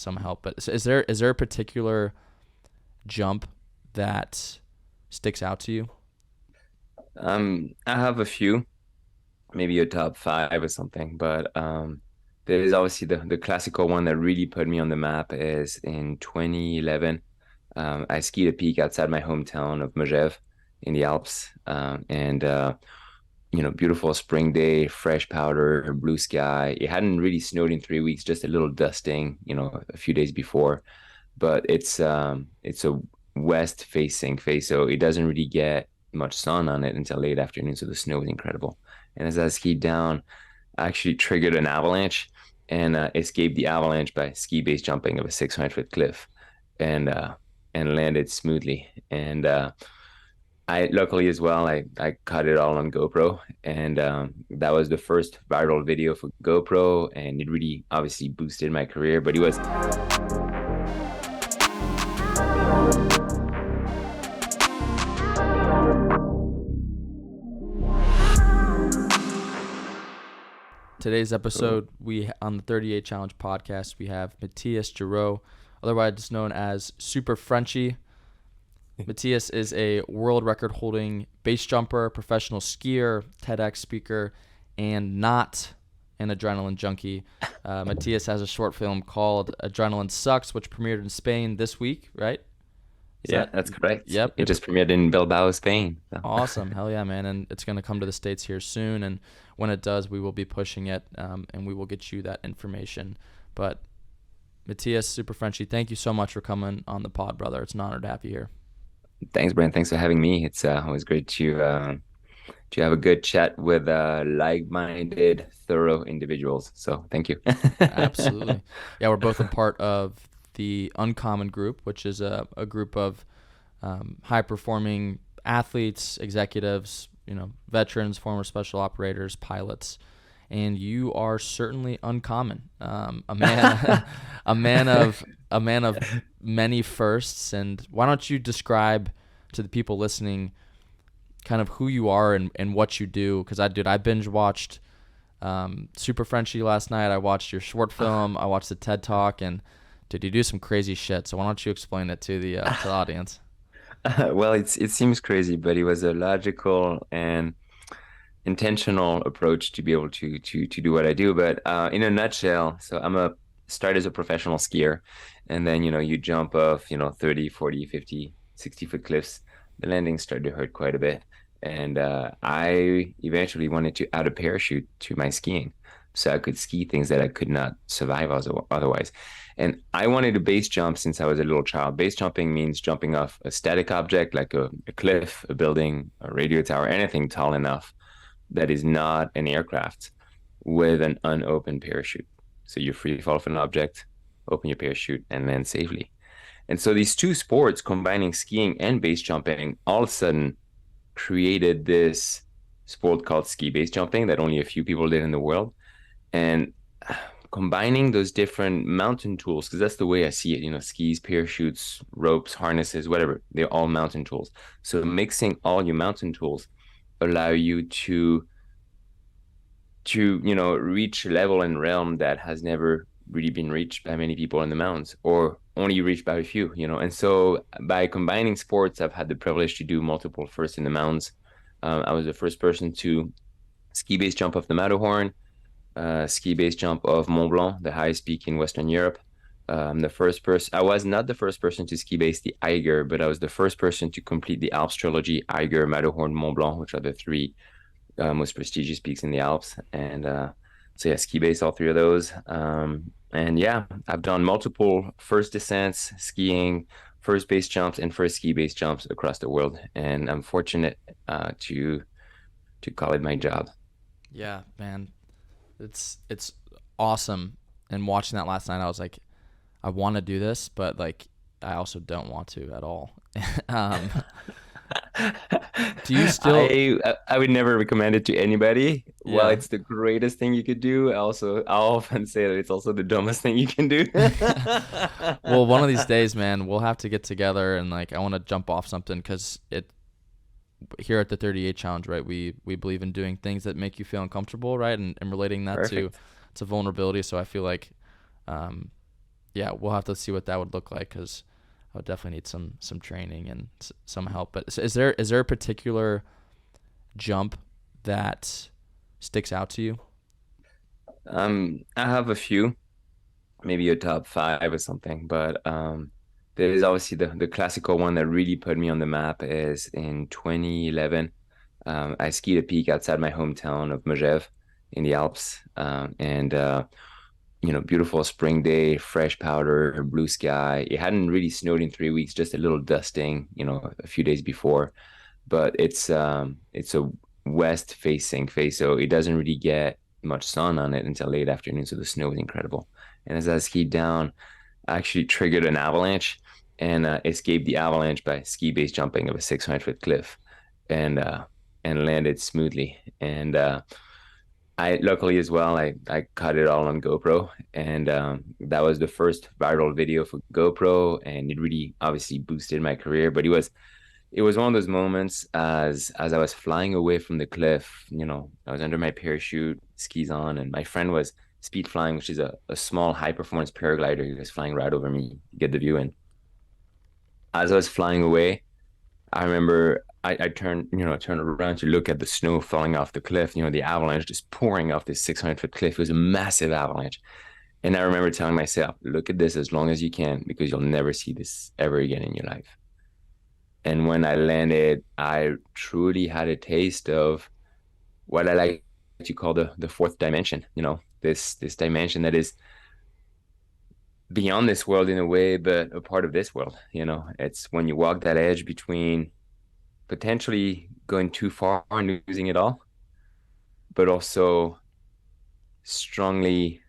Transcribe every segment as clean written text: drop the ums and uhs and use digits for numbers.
some help. But is there a particular jump that sticks out to you? I have a few, maybe a top five or something, but there is obviously the classical one that really put me on the map is in 2011. I skied a peak outside my hometown of Megeve in the Alps, and beautiful spring day, fresh powder, blue sky. It hadn't really snowed in 3 weeks, just a little dusting, a few days before. But it's a west facing face, so it doesn't really get much sun on it until late afternoon. So the snow is incredible. And as I skied down, I actually triggered an avalanche and escaped the avalanche by ski base jumping of a 600-foot cliff, and landed smoothly. And I luckily as well, I caught it all on GoPro, and that was the first viral video for GoPro, and it really obviously boosted my career. But it was Today's episode, we on the 38 Challenge podcast, we have Matthias Giraud, otherwise known as Super Frenchie. Matthias is a world record holding base jumper, professional skier, TEDx speaker, and not an adrenaline junkie. Matthias has a short film called Adrenaline Sucks, which premiered in Spain this week, right? That's correct. Yep. It just premiered in Bilbao, Spain. So. Awesome. Hell yeah, man. And it's going to come to the States here soon. And when it does, we will be pushing it, and we will get you that information. But Matthias, Super Frenchie, thank you so much for coming on the pod, brother. It's an honor to have you here. Thanks, Brent. Thanks for having me. It's always great to have a good chat with like-minded, thorough individuals. So thank you. Absolutely. Yeah, we're both a part of the Uncommon Group, which is a group of high-performing athletes, executives, veterans, former special operators, pilots, and you are certainly uncommon. A man of many firsts. And why don't you describe to the people listening kind of who you are and what you do? Because I binge watched Super Frenchie last night. I watched your short film. I watched the TED Talk, and dude, you do some crazy shit. So why don't you explain it to the audience? Well, it seems crazy, but it was a logical and intentional approach to be able to do what I do. But in a nutshell, so started as a professional skier, and then you jump off 30, 40, 50, 60-foot cliffs. The landings started to hurt quite a bit, and I eventually wanted to add a parachute to my skiing so I could ski things that I could not survive otherwise. And I wanted to base jump since I was a little child. Base jumping means jumping off a static object like a cliff, a building, a radio tower, anything tall enough that is not an aircraft, with an unopened parachute. So you free fall off an object, open your parachute, and land safely. And so these two sports, combining skiing and base jumping, all of a sudden created this sport called ski base jumping that only a few people did in the world. And combining those different mountain tools, because that's the way I see it, skis, parachutes, ropes, harnesses, whatever, they're all mountain tools. So mixing all your mountain tools allow you to reach a level and realm that has never really been reached by many people in the mountains, or only reached by a few. And so by combining sports, I've had the privilege to do multiple firsts in the mountains. I was the first person to ski base jump off the Matterhorn, ski base jump of Mont Blanc, the highest peak in Western Europe. I was not the first person to ski base the Eiger, but I was the first person to complete the Alps trilogy: Eiger, Matterhorn, Mont Blanc, which are the three most prestigious peaks in the Alps. And so yeah, ski base all three of those. And yeah, I've done multiple first descents, skiing, first base jumps, and first ski base jumps across the world. And I'm fortunate to call it my job. Yeah, man. It's awesome. And watching that last night, I was like, I want to do this, but like I also don't want to at all. Do you still? I would never recommend it to anybody. Well, Yeah. it's the greatest thing you could do. I'll often say that it's also the dumbest thing you can do. Well, one of these days, man, we'll have to get together, and like I want to jump off something, because here at the 38 Challenge, right, we believe in doing things that make you feel uncomfortable, right, and relating that Perfect. to vulnerability. So I feel like Yeah, we'll have to see what that would look like, because I would definitely need some training and some help. But is there a particular jump that sticks out to you? I have a few, maybe a top five or something, but there is obviously the classical one that really put me on the map is in 2011. I skied a peak outside my hometown of Megeve in the Alps, and beautiful spring day, fresh powder, blue sky. It hadn't really snowed in 3 weeks, just a little dusting, a few days before. But it's a west facing face, so it doesn't really get much sun on it until late afternoon. So the snow is incredible. And as I skied down, I actually triggered an avalanche and escaped the avalanche by ski base jumping of a 600-foot cliff, and landed smoothly. And I luckily as well, I caught it all on GoPro, and that was the first viral video for GoPro, and it really obviously boosted my career. But it was one of those moments as I was flying away from the cliff. I was under my parachute, skis on, and my friend was speed flying, which is a small high performance paraglider. He was flying right over me to get the view. And as I was flying away, I remember I turned around to look at the snow falling off the cliff, the avalanche just pouring off this 600-foot cliff. It was a massive avalanche. And I remember telling myself, look at this as long as you can, because you'll never see this ever again in your life. And when I landed, I truly had a taste of what I like to call the fourth dimension, this dimension that is beyond this world in a way, but a part of this world. It's when you walk that edge between potentially going too far and losing it all, but also strongly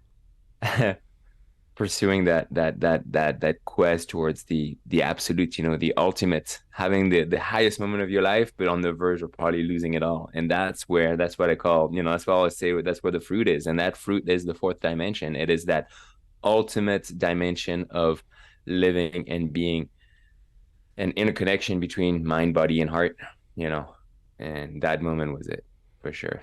pursuing that quest towards the absolute, the ultimate, having the highest moment of your life, but on the verge of probably losing it all. And that's what I call, that's what I always say, that's where the fruit is. And that fruit is the fourth dimension. It is that ultimate dimension of living and being an interconnection between mind, body, and heart, and that moment was it for sure.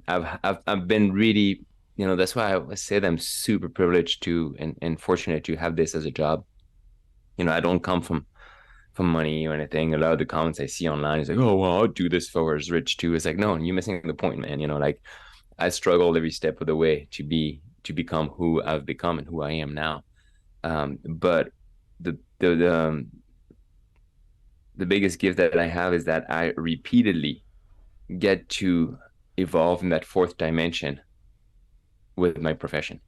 I've been really, that's why I say that I'm super privileged to and fortunate to have this as a job. I don't come from money or anything. A lot of the comments I see online is like, oh well, I'll do this for was rich too. It's like, no, you're missing the point, man. Like I struggled every step of the way to become who I've become and who I am now. But the biggest gift that I have is that I repeatedly get to evolve in that fourth dimension with my profession.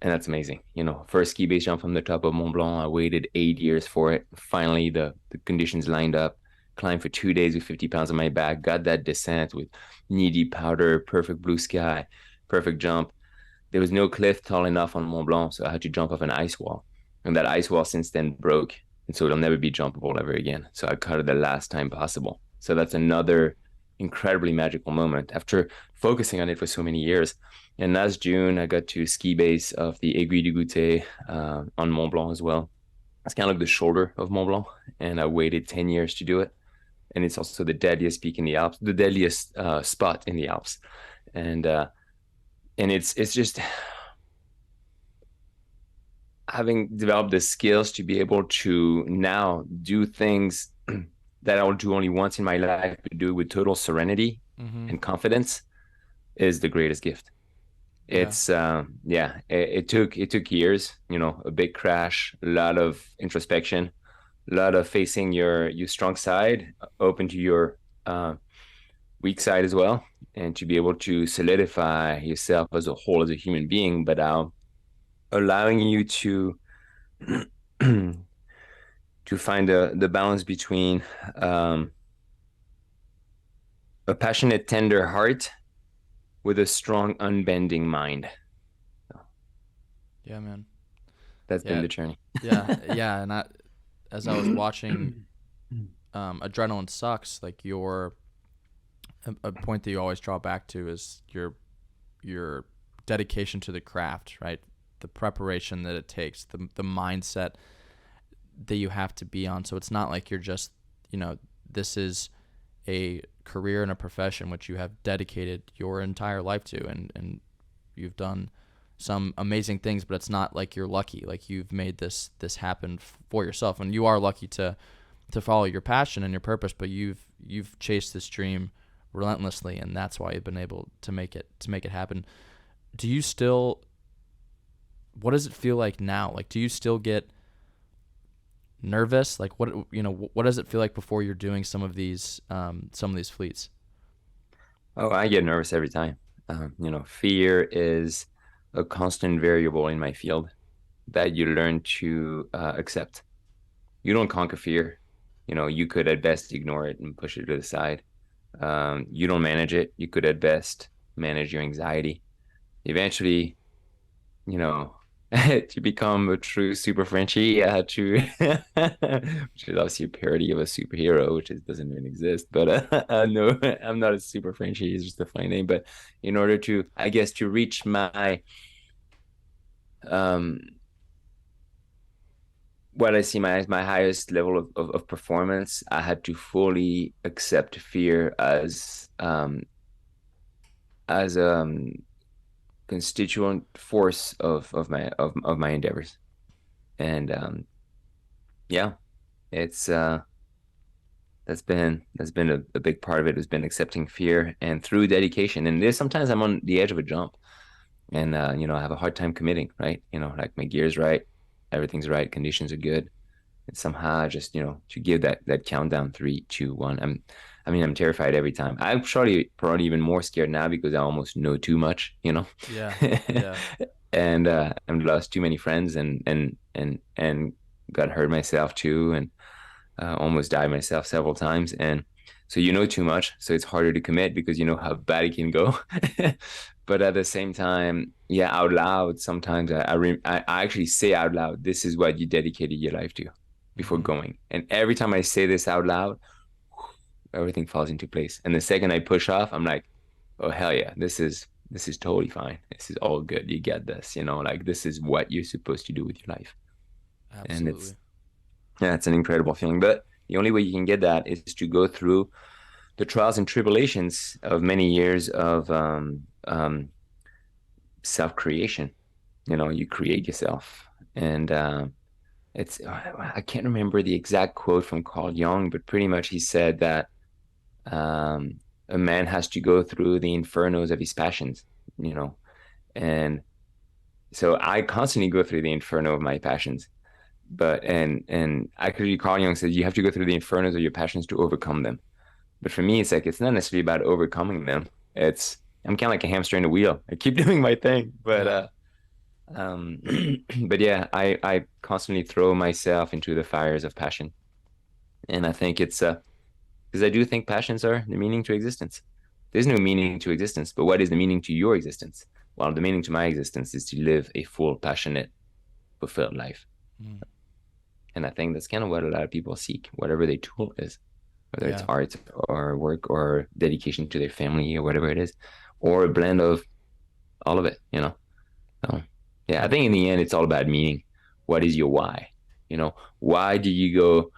And that's amazing. First ski base jump from the top of Mont Blanc. I waited 8 years for it. Finally, the conditions lined up. Climbed for 2 days with 50 pounds on my back. Got that descent with knee-deep powder, perfect blue sky, perfect jump. There was no cliff tall enough on Mont Blanc, so I had to jump off an ice wall. And that ice wall since then broke. And so it'll never be jumpable ever again. So I cut it the last time possible. So that's another incredibly magical moment after focusing on it for so many years. And last June, I got to ski base of the Aiguille du Goûter on Mont Blanc as well. It's kind of like the shoulder of Mont Blanc. And I waited 10 years to do it. And it's also the deadliest peak in the Alps, the deadliest spot in the Alps. And it's just having developed the skills to be able to now do things that I'll do only once in my life, but do it with total serenity and confidence is the greatest gift. Yeah. It's it took years, a big crash, a lot of introspection, a lot of facing your strong side, open to your weak side as well, and to be able to solidify yourself as a whole as a human being, but allowing you to to find the balance between a passionate, tender heart with a strong, unbending mind. Yeah, man. That's been Yeah. the journey. Yeah. And as I was watching Adrenaline Sucks, like a point that you always draw back to is your dedication to the craft, right? The preparation that it takes, the mindset that you have to be on. So it's not like you're just, this is a career and a profession which you have dedicated your entire life to, and you've done some amazing things, but it's not like you're lucky. Like you've made this happen for yourself, and you are lucky to follow your passion and your purpose. But you've chased this dream relentlessly, and that's why you've been able to make it happen. Do you still? What does it feel like now? Like, do you still get nervous? Like, what does it feel like before you're doing some of these fleets? Oh, I get nervous every time. Fear is a constant variable in my field that you learn to accept. You don't conquer fear. You could at best ignore it and push it to the side. You don't manage it. You could at best manage your anxiety. Eventually, you know, to become a true super Frenchie, which is obviously a parody of a superhero, doesn't even exist. But no, I'm not a super Frenchie. It's just a funny name. But in order to, I guess, to reach my um what I see my highest level of performance, I had to fully accept fear as constituent force of my endeavors. And yeah, it's that's been a big part of it, has been accepting fear and through dedication. And there's sometimes I'm on the edge of a jump and I have a hard time committing, right? Like my gear's right, everything's right, conditions are good. And somehow I just, to give that countdown, 3, 2, 1. I'm terrified every time. I'm probably even more scared now because I almost know too much. Yeah, yeah. And I've lost too many friends and got hurt myself too, and almost died myself several times. And so too much, so it's harder to commit because you know how bad it can go. But at the same time, yeah, out loud, sometimes I actually say out loud, this is what you dedicated your life to before Mm-hmm. going. And every time I say this out loud, everything falls into place. And the second I push off, I'm like, oh hell yeah, this is totally fine. This is all good. You get this, like this is what you're supposed to do with your life. And Absolutely. it's an incredible feeling. But the only way you can get that is to go through the trials and tribulations of many years of self-creation. You create yourself. And I can't remember the exact quote from Carl Jung, but pretty much he said that a man has to go through the infernos of his passions, you know. And so I constantly go through the inferno of my passions. But and actually Carl Jung says you have to go through the infernos of your passions to overcome them. But for me, it's like it's not necessarily about overcoming them. I'm kind of like a hamster in a wheel. I keep doing my thing, but Yeah. um, but yeah, I constantly throw myself into the fires of passion, and I think it's because I do think passions are the meaning to existence. There's no meaning to existence, but what is the meaning to your existence? Well, the meaning to my existence is to live a full, passionate, fulfilled life, Mm. and I think that's kind of what a lot of people seek, whatever their tool is, whether it's Yeah. art or work or dedication to their family or whatever it is, or a blend of all of it. So, yeah, I And think in the end, it's all about meaning. What is your why? Why do you go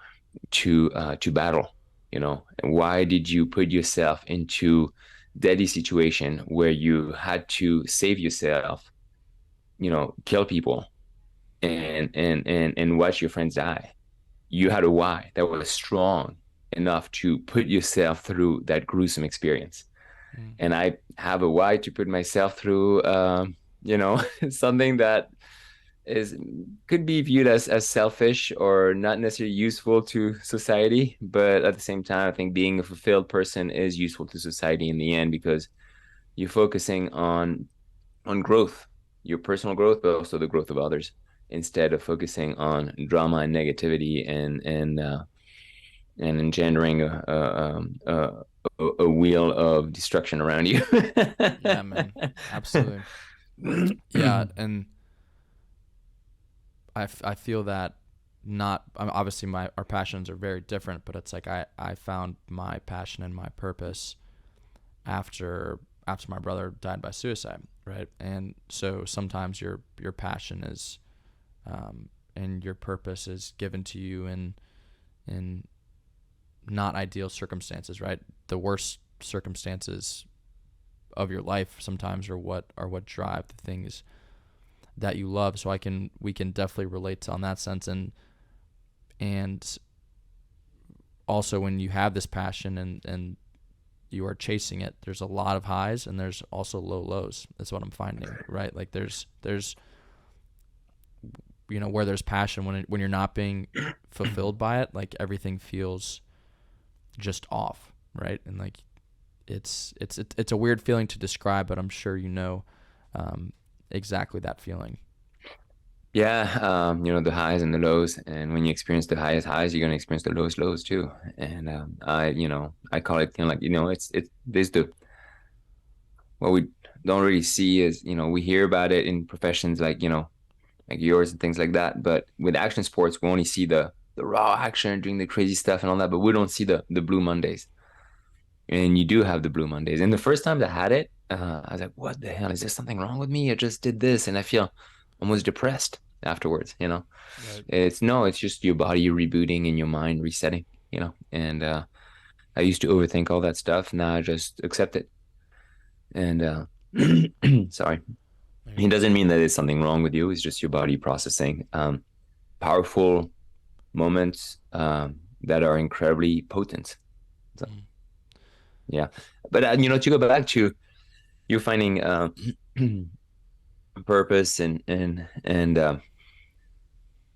to battle? And why did you put yourself into deadly situation where you had to save yourself? Kill people and watch your friends die. You had a why that was strong enough to put yourself through that gruesome experience. mm, And I have a why to put myself through, something that is could be viewed as selfish or not necessarily useful to society. But at the same time, I think being a fulfilled person is useful to society in the end because you're focusing on growth, your personal growth, but also the growth of others, instead of focusing on drama and negativity and engendering a wheel of destruction around you. yeah, man. Absolutely. Yeah, and I feel that not obviously my our passions are very different, but it's like I found my passion and my purpose after my brother died by suicide, right? And so sometimes your passion is and your purpose is given to you in not ideal circumstances, right? The worst circumstances of your life sometimes are what drive the things that you love. So we can definitely relate on that sense. And also when you have this passion and you are chasing it, there's a lot of highs and there's also low lows. That's what I'm finding, right? Like there's where there's passion, when you're not being fulfilled by it, like everything feels just off, right? And like it's a weird feeling to describe, but I'm sure exactly that feeling. Yeah, the highs and the lows, and when you experience the highest highs, you're gonna experience the lowest lows too. And I call it kind of like, it's there's the what we don't really see is, we hear about it in professions like, like yours and things like that. But with action sports, we only see the raw action, doing the crazy stuff and all that, but we don't see the blue Mondays. And you do have the blue Mondays. And the first time I had it, I was like, what the hell? Is there something wrong with me? I just did this, and I feel almost depressed afterwards, Right. It's no, it's just your body rebooting and your mind resetting, And I used to overthink all that stuff. Now I just accept it. And sorry. There you It go. doesn't mean that there's something wrong with you. It's just your body processing. Powerful moments that are incredibly potent. So, Mm. yeah. But, to go back to you finding purpose and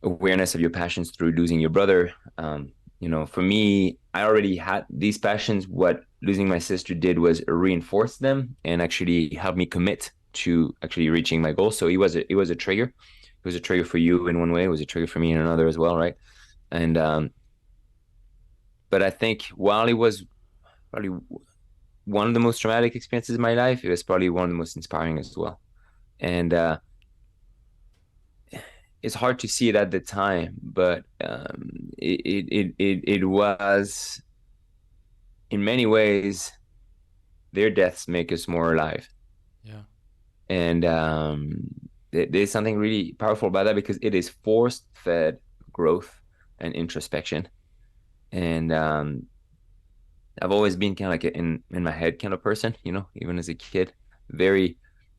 awareness of your passions through losing your brother. For me, I already had these passions. What losing my sister did was reinforce them and actually help me commit to actually reaching my goal. So it was a trigger. It was a trigger for you in one way. It was a trigger for me in another as well, right? And but I think while it was probably one of the most traumatic experiences in my life, it was probably one of the most inspiring as well. And it's hard to see it at the time, but it was in many ways their deaths make us more alive, Yeah. and there's something really powerful about that because it is forced fed growth and introspection, and I've always been kind of like in my head kind of person, even as a kid, very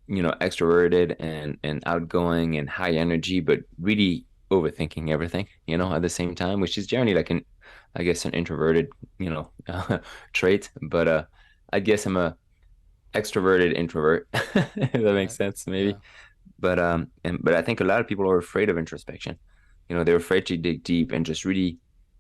extroverted and outgoing and high energy, but really overthinking everything, at the same time, which is generally like I guess an introverted, trait. But I guess I'm a extroverted introvert, if that makes Right. sense, Yeah. maybe. But I think a lot of people are afraid of introspection. They're afraid to dig deep and just really,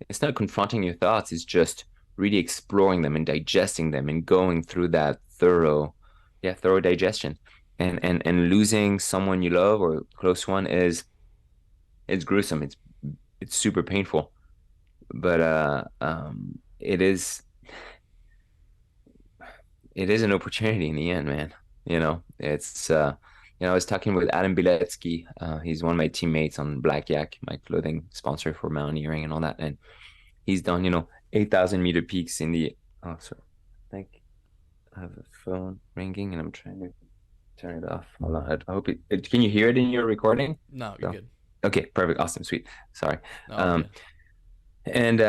it's not confronting your thoughts, it's just really exploring them and digesting them and going through that thorough digestion. And losing someone you love or close one is it's gruesome. It's super painful. But it is an opportunity in the end, man. It's I was talking with Adam Biletsky. He's one of my teammates on Black Yak, my clothing sponsor for mountaineering and all that. And he's done, 8,000-meter peaks in the. Oh, sorry. I think I have a phone ringing and I'm trying to turn it off. Hold on. I hope can you hear it in your recording? No, you're So, good. okay, perfect. Awesome. Sweet. Sorry. No, all Um, good. and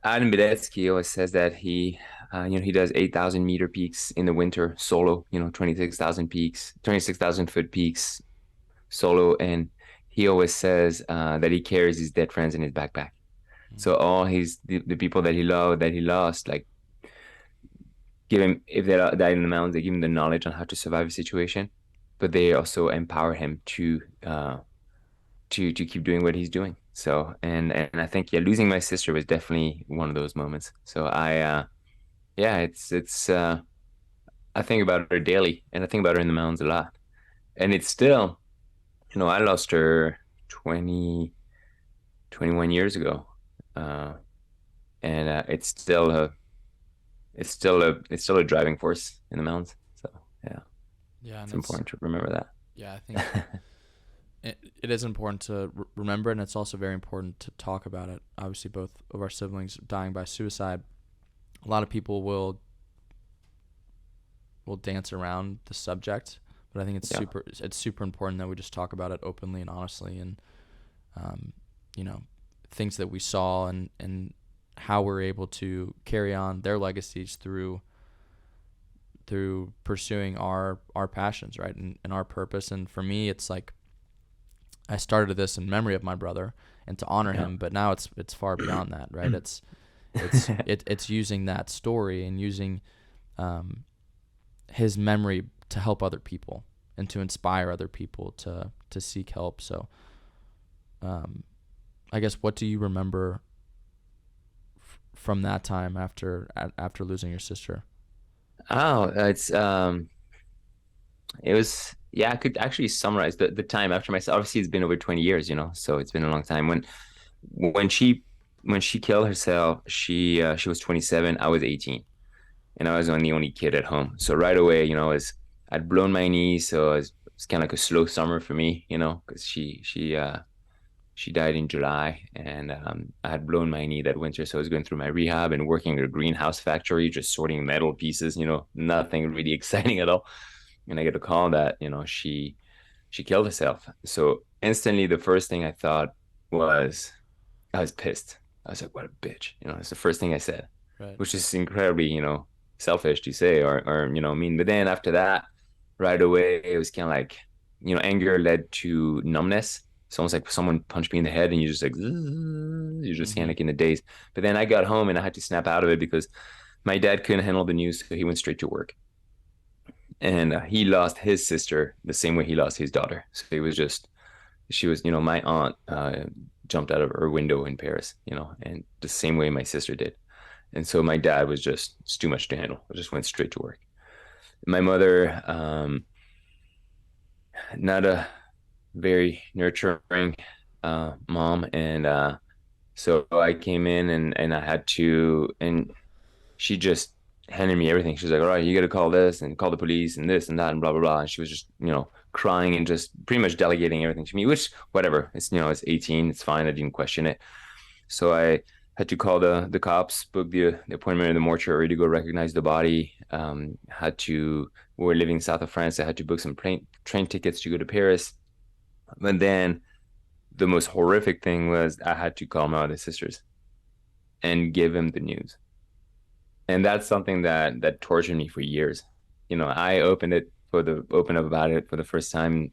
Adam Biletsky always says that he does 8,000-meter peaks in the winter solo, 26,000 foot peaks solo. And he always says that he carries his dead friends in his backpack. Mm. So all the people that he loved, that he lost, like give him, if they died in the mountains, they give him the knowledge on how to survive a situation, but they also empower him to keep doing what he's doing. So and I think, yeah, losing my sister was definitely one of those moments. So yeah, it's I think about her daily, and I think about her in the mountains a lot. And it's still, I lost her 20 21 years ago. Uh and it's still a driving force in the mountains. So yeah, Yeah, and it's important to remember I think that. it is important to remember, and it's also very important to talk about it. Obviously, both of our siblings dying by suicide. A lot of people will dance around the subject, but I think Yeah. it's super important that we just talk about it openly and honestly, and um, you know, things that we saw and how we're able to carry on their legacies through pursuing our passions, right, and our purpose. And for me, it's like I started this in memory of my brother and to honor Yeah. him, but now it's far beyond that, right? It's using that story and using his memory to help other people and to inspire other people to seek help. So, I guess, what do you remember from that time after losing your sister? Oh, it was, yeah, I could actually summarize the time after my, obviously it's been over 20 years, so it's been a long time. When she when she killed herself, she was 27, I was 18, and I was the only kid at home. So right away, I'd blown my knee, so it's kind of like a slow summer for me, because she died in July, and I had blown my knee that winter, so I was going through my rehab and working at a greenhouse factory, just sorting metal pieces, nothing really exciting at all. And I get a call that, she killed herself. So instantly, the first thing I thought was, I was pissed. I was like, what a bitch. It's the first thing I said, Right. which is incredibly, selfish to say or mean. But then after that, right away, it was kind of like, anger led to numbness. It's almost like someone punched me in the head and you're just kind of Mm-hmm. like in a daze. But then I got home and I had to snap out of it because my dad couldn't handle the news. So he went straight to work. And he lost his sister the same way he lost his daughter. So it was just, she was, my aunt jumped out of her window in Paris, and the same way my sister did. And so my dad was just, it's too much to handle. I just went straight to work. My mother, not a very nurturing mom. And so I came in and I had to, and she just handed me everything. She was like, all right, you got to call this and call the police and this and that and blah, blah, blah. And she was just, crying and just pretty much delegating everything to me, which whatever. It's, it's 18. It's fine. I didn't question it. So I had to call the cops, book the appointment in the mortuary to go recognize the body. We were living south of France. I had to book some train tickets to go to Paris. But then the most horrific thing was I had to call my other sisters and give them the news. And that's something that tortured me for years. I opened up about it for the first time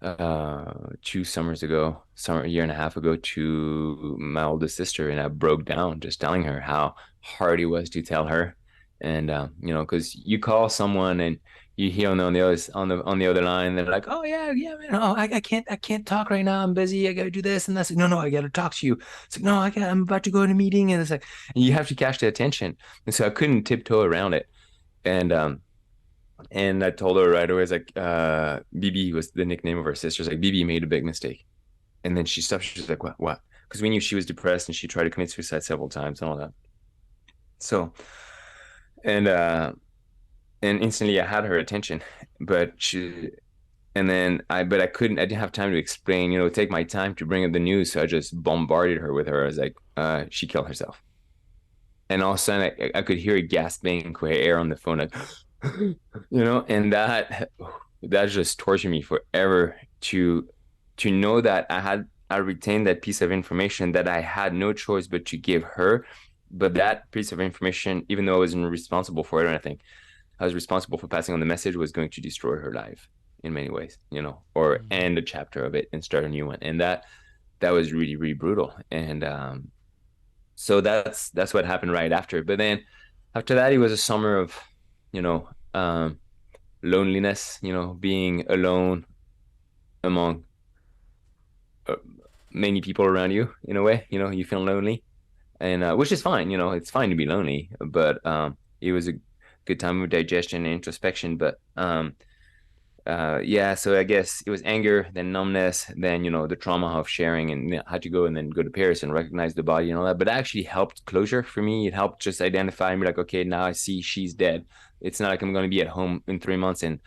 2 summers ago, a year and a half ago, to my oldest sister, and I broke down just telling her how hard it was to tell her. And because you call someone and you hear on the other line, they're like, oh yeah, yeah, man, oh I can't talk right now, I'm busy, I gotta do this and that's like, no, I gotta talk to you. It's like, no, I'm about to go in a meeting, and it's like, and you have to catch the attention, and so I couldn't tiptoe around it. And I told her right away, it's like, BB was the nickname of her sister. It's like, BB made a big mistake. And then she stopped. She's like, what? What? Because we knew she was depressed and she tried to commit suicide several times and all that. So, and, uh, and instantly I had her attention, but but I didn't have time to explain, take my time to bring up the news. So I just bombarded her with her. I was like, she killed herself. And all of a sudden I could hear her gasping for air on the phone, like, and that just tortured me forever to know that I retained that piece of information that I had no choice but to give her. But that piece of information, even though I wasn't responsible for it or anything, I was responsible for passing on the message, was going to destroy her life in many ways, or Mm-hmm. end a chapter of it and start a new one. And that was really, really brutal. And so that's what happened right after. But then after that, it was a summer of, you know, um, loneliness, being alone among uh, many people around you in a way, you feel lonely, and which is fine, it's fine to be lonely, but it was a good time of digestion and introspection. But yeah, so I guess it was anger, then numbness, then the trauma of sharing, and had to go and then go to Paris and recognize the body and all that. But it actually helped closure for me. It helped just identify and be like, okay, now I see she's dead. It's not like I'm going to be at home in 3 months and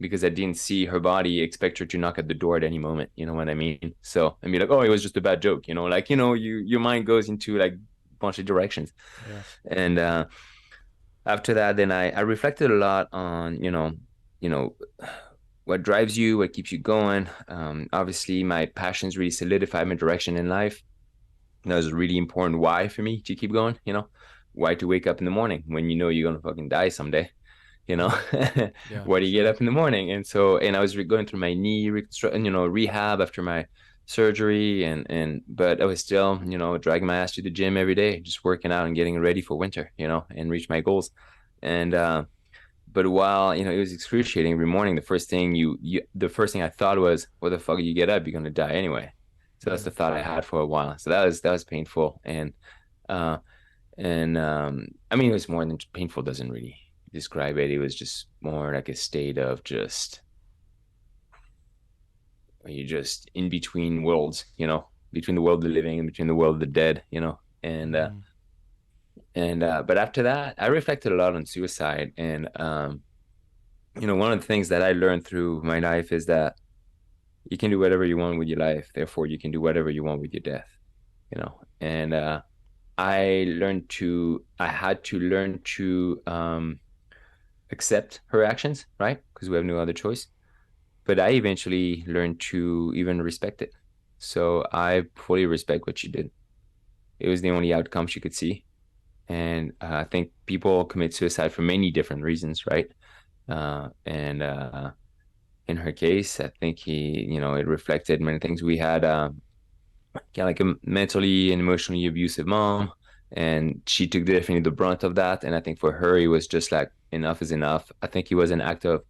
because I didn't see her body, expect her to knock at the door at any moment. You know what I mean? So I mean, like, oh, it was just a bad joke. Like your mind goes into like a bunch of directions, Yeah. and after that, then I reflected a lot on you know what drives you, what keeps you going. Obviously, my passions really solidified my direction in life. That was a really important why for me to keep going. Why to wake up in the morning when you know you're gonna fucking die someday. Yeah, Why for do you get sure. up in the morning? And so, and I was going through my knee reconstruction, rehab after my surgery, but I was still, dragging my ass to the gym every day, just working out and getting ready for winter, and reach my goals. And but while, it was excruciating every morning, the first thing I thought was, what the fuck, you get up, you're gonna die anyway. So that's the Mm, thought I had for a while. So that was painful. Uh I mean, it was more than painful, doesn't really describe it. It was just more like a state of just, you just in between worlds, between the world of the living and between the world of the dead, and mm, but after that, I reflected a lot on suicide. And one of the things that I learned through my life is that you can do whatever you want with your life, therefore you can do whatever you want with your death, and I had to learn to accept her actions, right? Because we have no other choice. But I eventually learned to even respect it. So I fully respect what she did. It was the only outcome she could see. And I think people commit suicide for many different reasons, right? And In her case, I think it reflected many things. We had kind of like a mentally and emotionally abusive mom, and she took definitely the brunt of that. And I think for her, it was just like enough is enough. I think it was an act of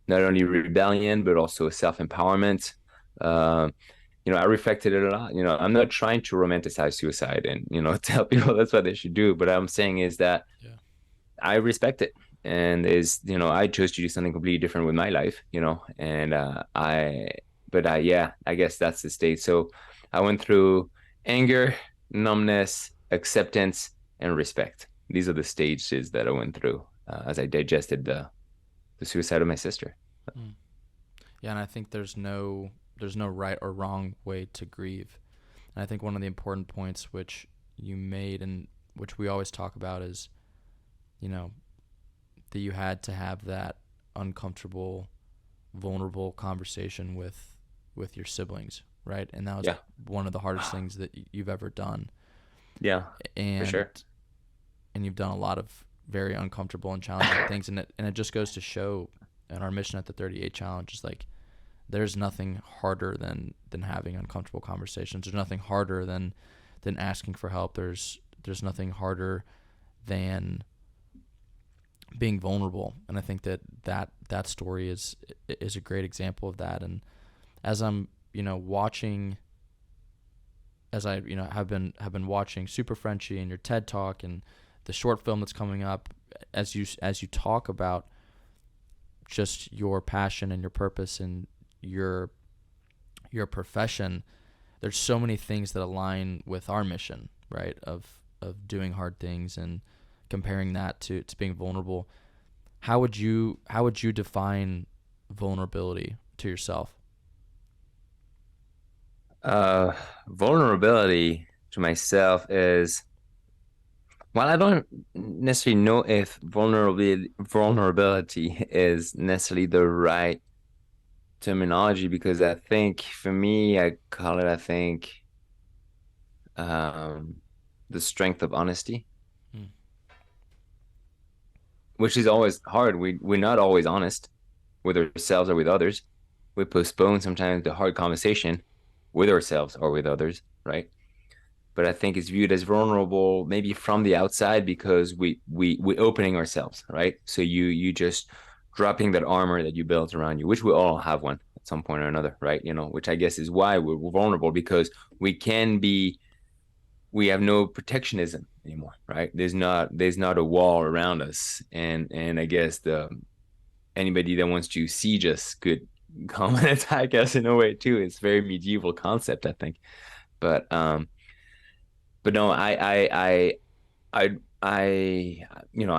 not only rebellion but also self-empowerment. Uh, I reflected it a lot. I'm not trying to romanticize suicide and tell people that's what they should do. But what I'm saying is that yeah. I respect it, and I chose to do something completely different with my life. And yeah, I guess that's the state. So I went through anger, numbness, acceptance, and respect. These are the stages that I went through as I digested the suicide of my sister. Mm. Yeah, and I think there's no right or wrong way to grieve. And I think one of the important points which you made and which we always talk about is, you know, that you had to have that uncomfortable, vulnerable conversation with your siblings, right? And that was Yeah, one of the hardest things that you've ever done. yeah, for And sure. you've done a lot of very uncomfortable and challenging things, and it just goes to show in our mission at the 38 challenge is like there's nothing harder than having uncomfortable conversations. There's nothing harder than asking for help. There's nothing harder than being vulnerable. And I think that story is a great example of that. And as I'm watching, as I have been watching Super Frenchie and your TED Talk and the short film that's coming up, as you talk about just your passion and your purpose and your profession, there's so many things that align with our mission, right? Of doing hard things and comparing that to being vulnerable. How would you define vulnerability to yourself? Uh, Vulnerability to myself is, well, I don't necessarily know if vulnerability is necessarily the right terminology, because I think for me, I call it, I think, um, the strength of honesty, Mm, which is always hard. We're not always honest with ourselves or with others. We postpone sometimes the hard conversation with ourselves or with others, right? But I think it's viewed as vulnerable maybe from the outside because we opening ourselves, right? So you just dropping that armor that you built around you, which we all have one at some point or another, right? Which I guess is why we're vulnerable, because we have no protectionism anymore, right? There's not a wall around us, and I guess the anybody that wants to siege us could come and attack us in a way too. It's a very medieval concept, I think. But no, I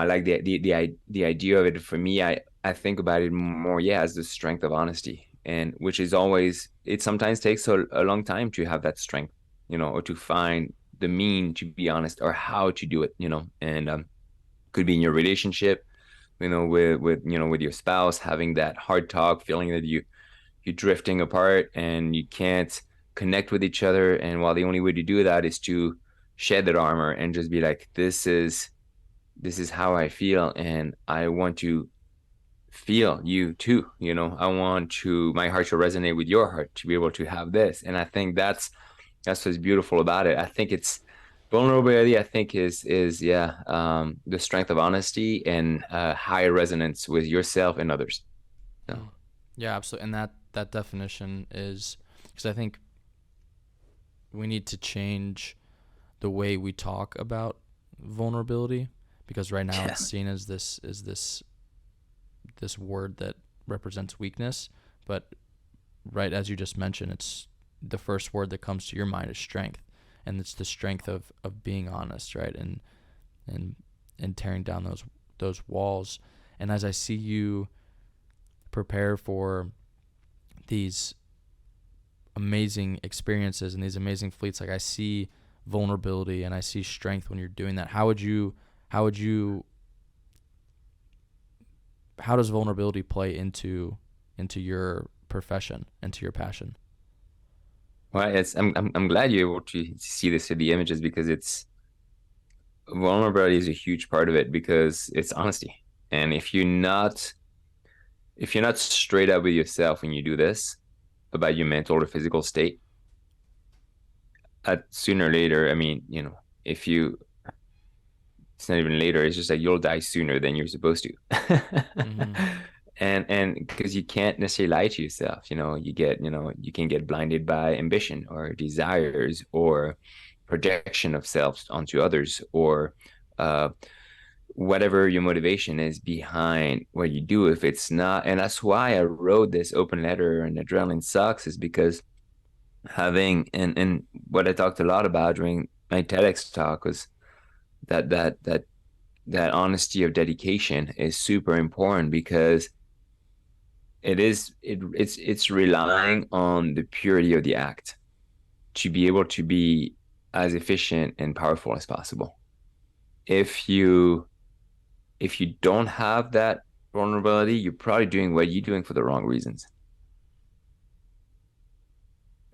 like the idea of it. For me, I think about it more, yeah, as the strength of honesty, and which is always, it sometimes takes a long time to have that strength, or to find the mean to be honest, or how to do it, and could be in your relationship, with your spouse, having that hard talk, feeling that you're drifting apart and you can't connect with each other. And while the only way to do that is to shed that armor and just be like, this is how I feel, and I want to feel you too. I want to my heart to resonate with your heart to be able to have this. And I think that's what's beautiful about it. I think it's vulnerability, I think is yeah, the strength of honesty and higher resonance with yourself and others. So Mm. Yeah, absolutely. And that definition is because I think we need to change the way we talk about vulnerability because right now yeah. it's seen as this word that represents weakness, but right as you just mentioned, it's the first word that comes to your mind is strength, and it's the strength of being honest, right, and and tearing down those walls. And as I see you prepare for these amazing experiences and these amazing fleets, like I see vulnerability and I see strength when you're doing that. How would you how does vulnerability play into your profession, into your passion? Well, I'm glad you're able to see this through the images because it's vulnerability is a huge part of it because it's honesty. And if you're not straight up with yourself when you do this about your mental or physical state, sooner or later, I mean, if you it's not even later, it's just like you'll die sooner than you're supposed to. Mm-hmm. And because you can't necessarily lie to yourself, you can get blinded by ambition or desires or projection of self onto others or uh whatever your motivation is behind what you do. If it's not, and that's why I wrote this open letter and adrenaline sucks, is because having and what I talked a lot about during my TEDx talk was that honesty of dedication is super important because it's relying on the purity of the act to be able to be as efficient and powerful as possible. If you if you don't have that vulnerability, you're probably doing what you're doing for the wrong reasons.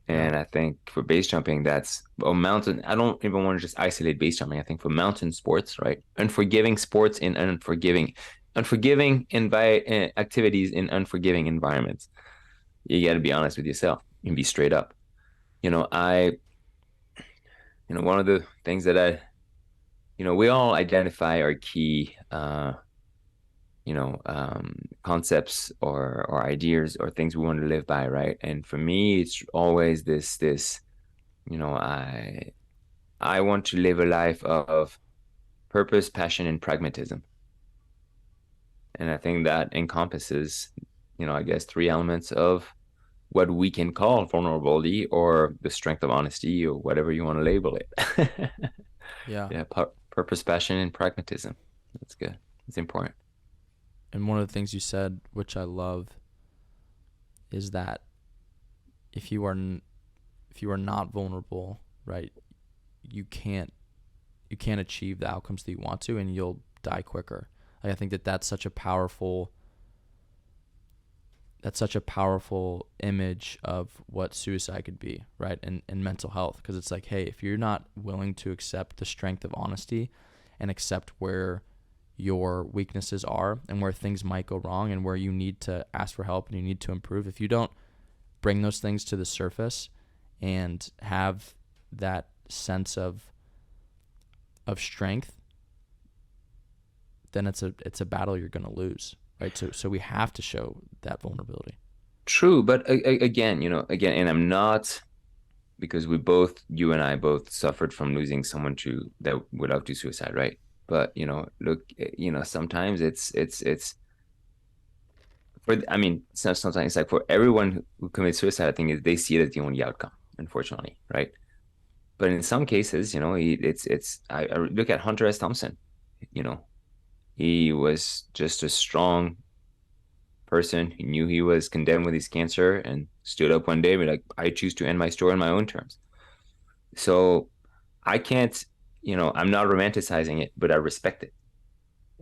Yeah. And I think for base jumping, that's mountain. I don't even want to just isolate base jumping. I think for mountain sports, right? Unforgiving sports in unforgiving activities in unforgiving environments. You got to be honest with yourself and be straight up. You know, I, one of the things that we all identify our key, concepts or ideas or things we want to live by, right? And for me, it's always this, you know, I want to live a life of purpose, passion, and pragmatism. And I think that encompasses, I guess three elements of what we can call vulnerability or the strength of honesty or whatever you want to label it. Yeah. Yeah, purpose, passion, and pragmatism. That's good. It's important. And one of the things you said, which I love, is that if you are if you are not vulnerable, right, you can't achieve the outcomes that you want to, and you'll die quicker. Like I think that's such a powerful image of what suicide could be, right? And mental health, because it's like, hey, if you're not willing to accept the strength of honesty and accept where your weaknesses are and where things might go wrong and where you need to ask for help and you need to improve, if you don't bring those things to the surface and have that sense of strength, then it's a battle you're going to lose, right? So we have to show that vulnerability. True, but again, and I'm not because you and I both suffered from losing someone to that would love to suicide, right? But look, sometimes it's I mean, sometimes it's like for everyone who commits suicide, I think they see it as the only outcome, unfortunately, right? But in some cases, I look at Hunter S. Thompson, you know, he was just a strong person. He knew he was condemned with his cancer and stood up one day and be like, I choose to end my story on my own terms. So I can't, I'm not romanticizing it, but I respect it.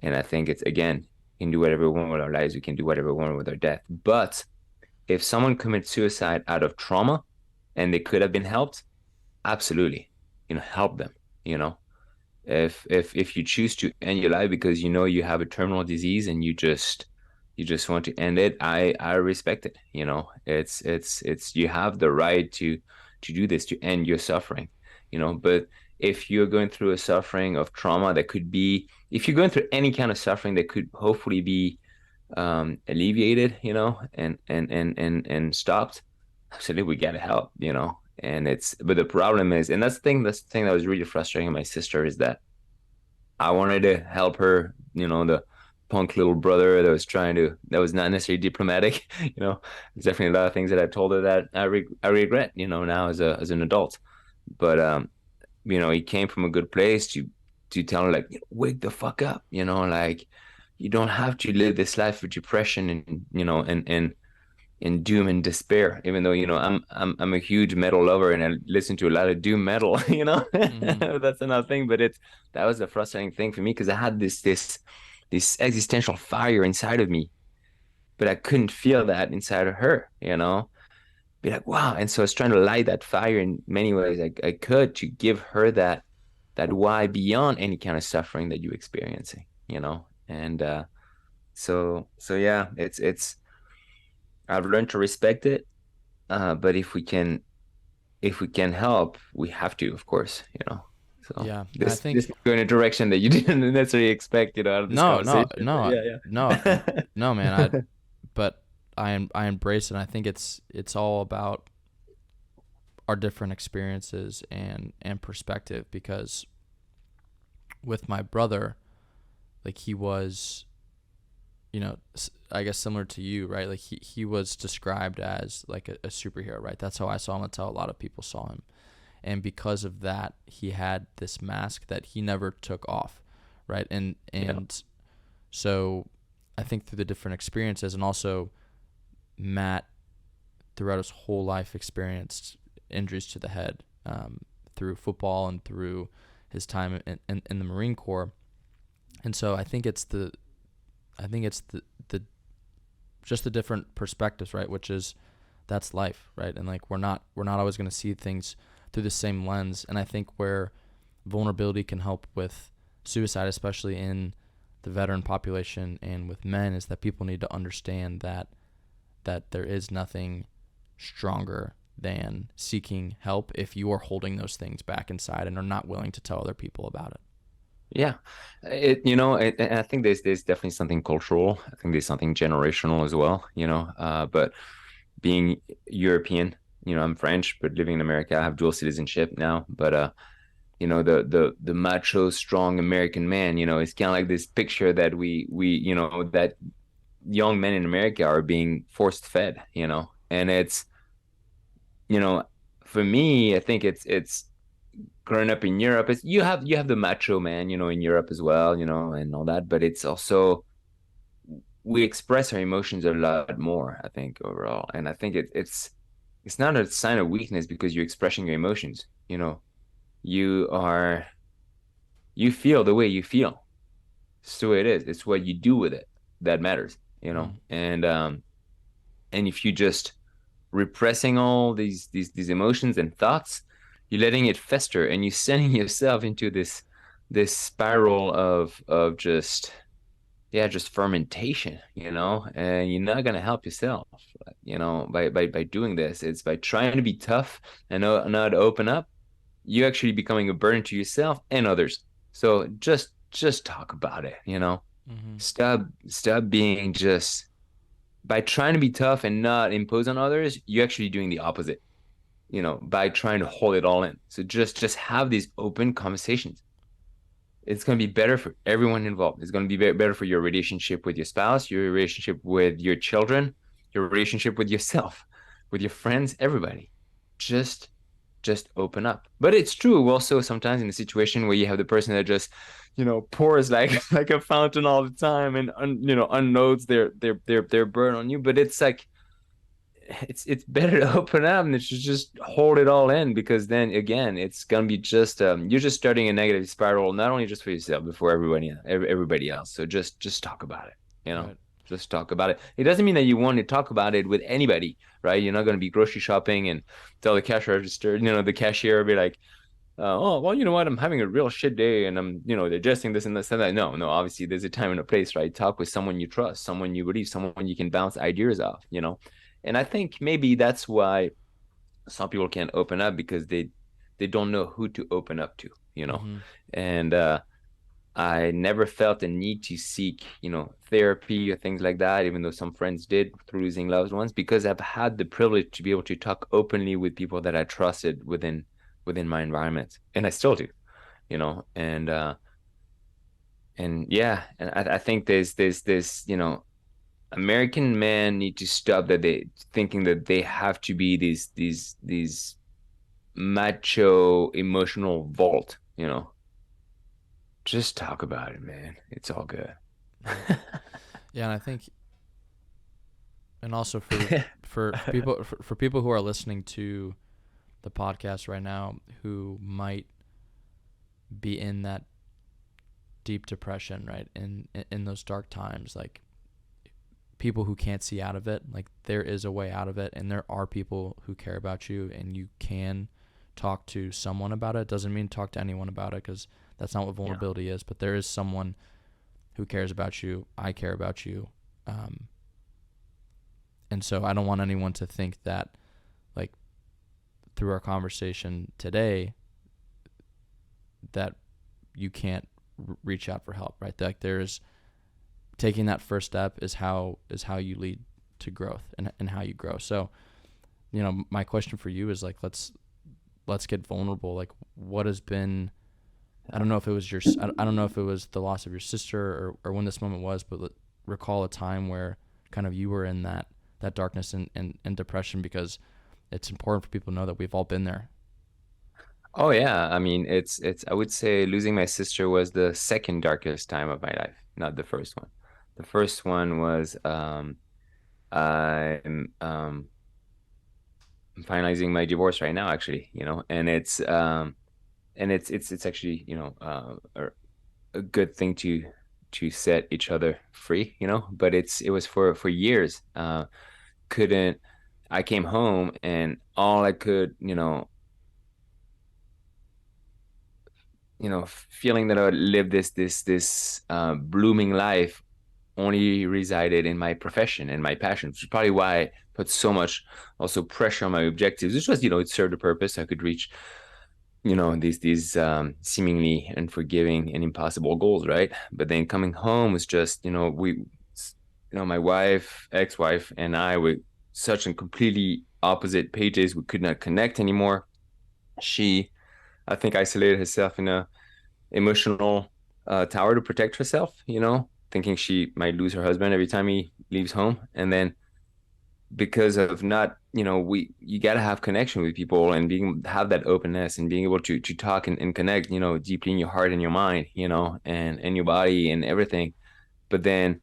And I think it's, again, we can do whatever we want with our lives. We can do whatever we want with our death. But if someone commits suicide out of trauma and they could have been helped, absolutely, help them, you know. If you choose to end your life because you know you have a terminal disease and you just you just want to end it, I respect it. You know, it's you have the right to do this, to end your suffering, you know. But if you're going through a suffering of trauma that could be, if you're going through any kind of suffering that could hopefully be alleviated, you know, and stopped, absolutely we gotta help, you know. And it's, but the problem is, and that's the thing that was really frustrating my sister, is that I wanted to help her, you know, the punk little brother that was trying to, that was not necessarily diplomatic, you know. There's definitely a lot of things that I told her that I regret, you know, now as an adult. But you know, he came from a good place to tell her, like, wake the fuck up, you know, like you don't have to live this life of depression and, you know, and doom and despair. Even though, you know, I'm a huge metal lover and I listen to a lot of doom metal, you know. Mm-hmm. That's another thing. But it's, that was a frustrating thing for me because I had this existential fire inside of me, but I couldn't feel that inside of her, you know. Be like, wow. And so I was trying to light that fire in many ways I could, to give her that why beyond any kind of suffering that you're experiencing, you know. And so yeah, it's I've learned to respect it. But if we can help, we have to, of course, you know. So Yeah, and I this think is going in a direction that you didn't necessarily expect, you know, out of this no, no, conversation. But no, yeah, no, yeah. no, man. But I embrace it. And I think it's all about our different experiences and perspective. Because with my brother, like he was, I guess similar to you, right? Like he was described as like a superhero, right? That's how I saw him. That's how a lot of people saw him. And because of that, he had this mask that he never took off, right? And Yeah. and so I think through the different experiences, and also Matt throughout his whole life experienced injuries to the head, through football and through his time in the Marine Corps. And so I think it's the just the different perspectives, right? Which is, that's life, right? And like we're not always going to see things through the same lens. And I think where vulnerability can help with suicide, especially in the veteran population and with men, is that people need to understand that there is nothing stronger than seeking help if you are holding those things back inside and are not willing to tell other people about it. Yeah, you know, I think there's definitely something cultural. I think there's something generational as well, you know. But being European, you know, I'm French, but living in America, I have dual citizenship now. But you know, the macho, strong American man, you know, it's kind of like this picture that you know, that young men in America are being forced fed, you know. And it's, you know, for me, I think it's growing up in Europe, it's, you have the macho man, you know, in Europe as well, you know, and all that. But it's also, we express our emotions a lot more, I think, overall. And I think it's not a sign of weakness because you're expressing your emotions. You know, you are, you feel the way you feel. It's the way it is. It's what you do with it that matters, you know. Mm. And if you just repressing all these emotions and thoughts, you're letting it fester and you're sending yourself into this spiral of just, yeah, just fermentation, you know. And you're not gonna help yourself, you know, by doing this. It's by trying to be tough and not open up, you actually becoming a burden to yourself and others. So just talk about it, you know. Mm-hmm. Stop being just, by trying to be tough and not impose on others, you're actually doing the opposite, you know, by trying to hold it all in. So just have these open conversations. It's going to be better for everyone involved. It's going to be better for your relationship with your spouse, your relationship with your children, your relationship with yourself, with your friends, everybody. Just just open up. But it's true also sometimes in a situation where you have the person that just, you know, pours like like a fountain all the time and you know, unloads their burden on you. But it's like, it's better to open up than to just hold it all in, because then again it's gonna be just you're just starting a negative spiral, not only just for yourself but for everybody else. So just talk about it, you know. Right. Just talk about it. It doesn't mean that you want to talk about it with anybody, right? You're not going to be grocery shopping and tell the cash register, you know, the cashier, be like, oh, well, you know what? I'm having a real shit day and I'm, digesting this and this and that. No, no, obviously there's a time and a place, right? Talk with someone you trust, someone you believe, someone you can bounce ideas off. And I think maybe that's why some people can't open up because they don't know who to open up to. Mm-hmm. And I never felt a need to seek, therapy or things like that, even though some friends did through losing loved ones, because I've had the privilege to be able to talk openly with people that I trusted within my environment. And I still do, and yeah, and I think there's American men need to stop that they thinking that they have to be these macho emotional vault. Just talk about it, man. It's all good. Right. Yeah, and I think, and also for people who are listening to the podcast right now who might be in that deep depression, right? In those dark times, like people who can't see out of it, like there is a way out of it, and there are people who care about you, and you can talk to someone about it. Doesn't mean talk to anyone about it, because that's not what vulnerability is, but there is someone who cares about you. I care about you. And so I don't want anyone to think that, like, through our conversation today, that you can't reach out for help, right? Like there's taking that first step is how you lead to growth and how you grow. So, my question for you is like, let's get vulnerable. Like, what has been, I don't know if it was I don't know if it was the loss of your sister or when this moment was, but recall a time where kind of you were in that darkness and depression, because it's important for people to know that we've all been there. Oh yeah, I mean it's I would say losing my sister was the second darkest time of my life, not the first one. The first one was I'm finalizing my divorce right now actually, and it's actually, a good thing to set each other free, but it was for years. Couldn't I came home and all I could, feeling that I would live this blooming life only resided in my profession and my passion, which is probably why I put so much also pressure on my objectives. This was, it served a purpose. I could reach, these seemingly unforgiving and impossible goals, right? But then coming home was just, my wife, ex-wife, and I were such on completely opposite pages. We could not connect anymore. She, I think, isolated herself in a emotional tower to protect herself, thinking she might lose her husband every time he leaves home. And then because of not, you got to have connection with people and have that openness and being able to talk and connect, deeply in your heart and your mind, and your body and everything. But then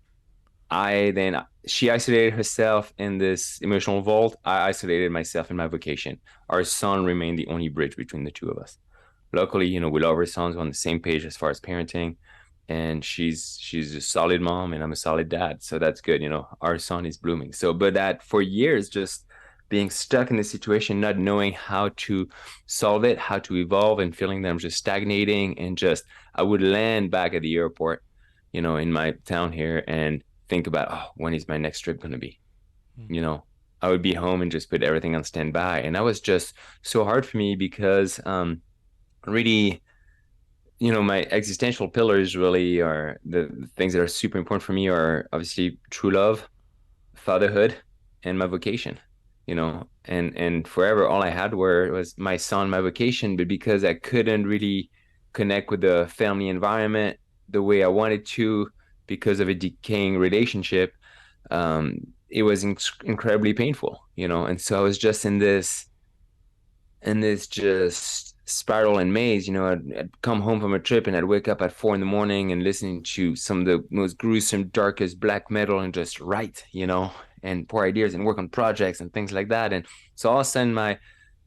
she isolated herself in this emotional vault. I isolated myself in my vocation. Our son remained the only bridge between the two of us. Luckily, we love our sons. We're on the same page as far as parenting, and she's a solid mom, and I'm a solid dad. So that's good. Our son is blooming. So, but that for years, just being stuck in this situation, not knowing how to solve it, how to evolve, and feeling that I'm just stagnating, and just I would land back at the airport, in my town here, and think about, oh, when is my next trip going to be? I would be home and just put everything on standby, and that was just so hard for me because really, my existential pillars really are the things that are super important for me are obviously true love, fatherhood, and my vocation. And forever all I had was my son, my vocation, but because I couldn't really connect with the family environment the way I wanted to because of a decaying relationship, it was incredibly painful, and so I was just in this just spiral and maze. I'd come home from a trip and I'd wake up at 4 in the morning and listening to some of the most gruesome, darkest black metal and just write, and pour ideas and work on projects and things like that. And so all of a sudden, my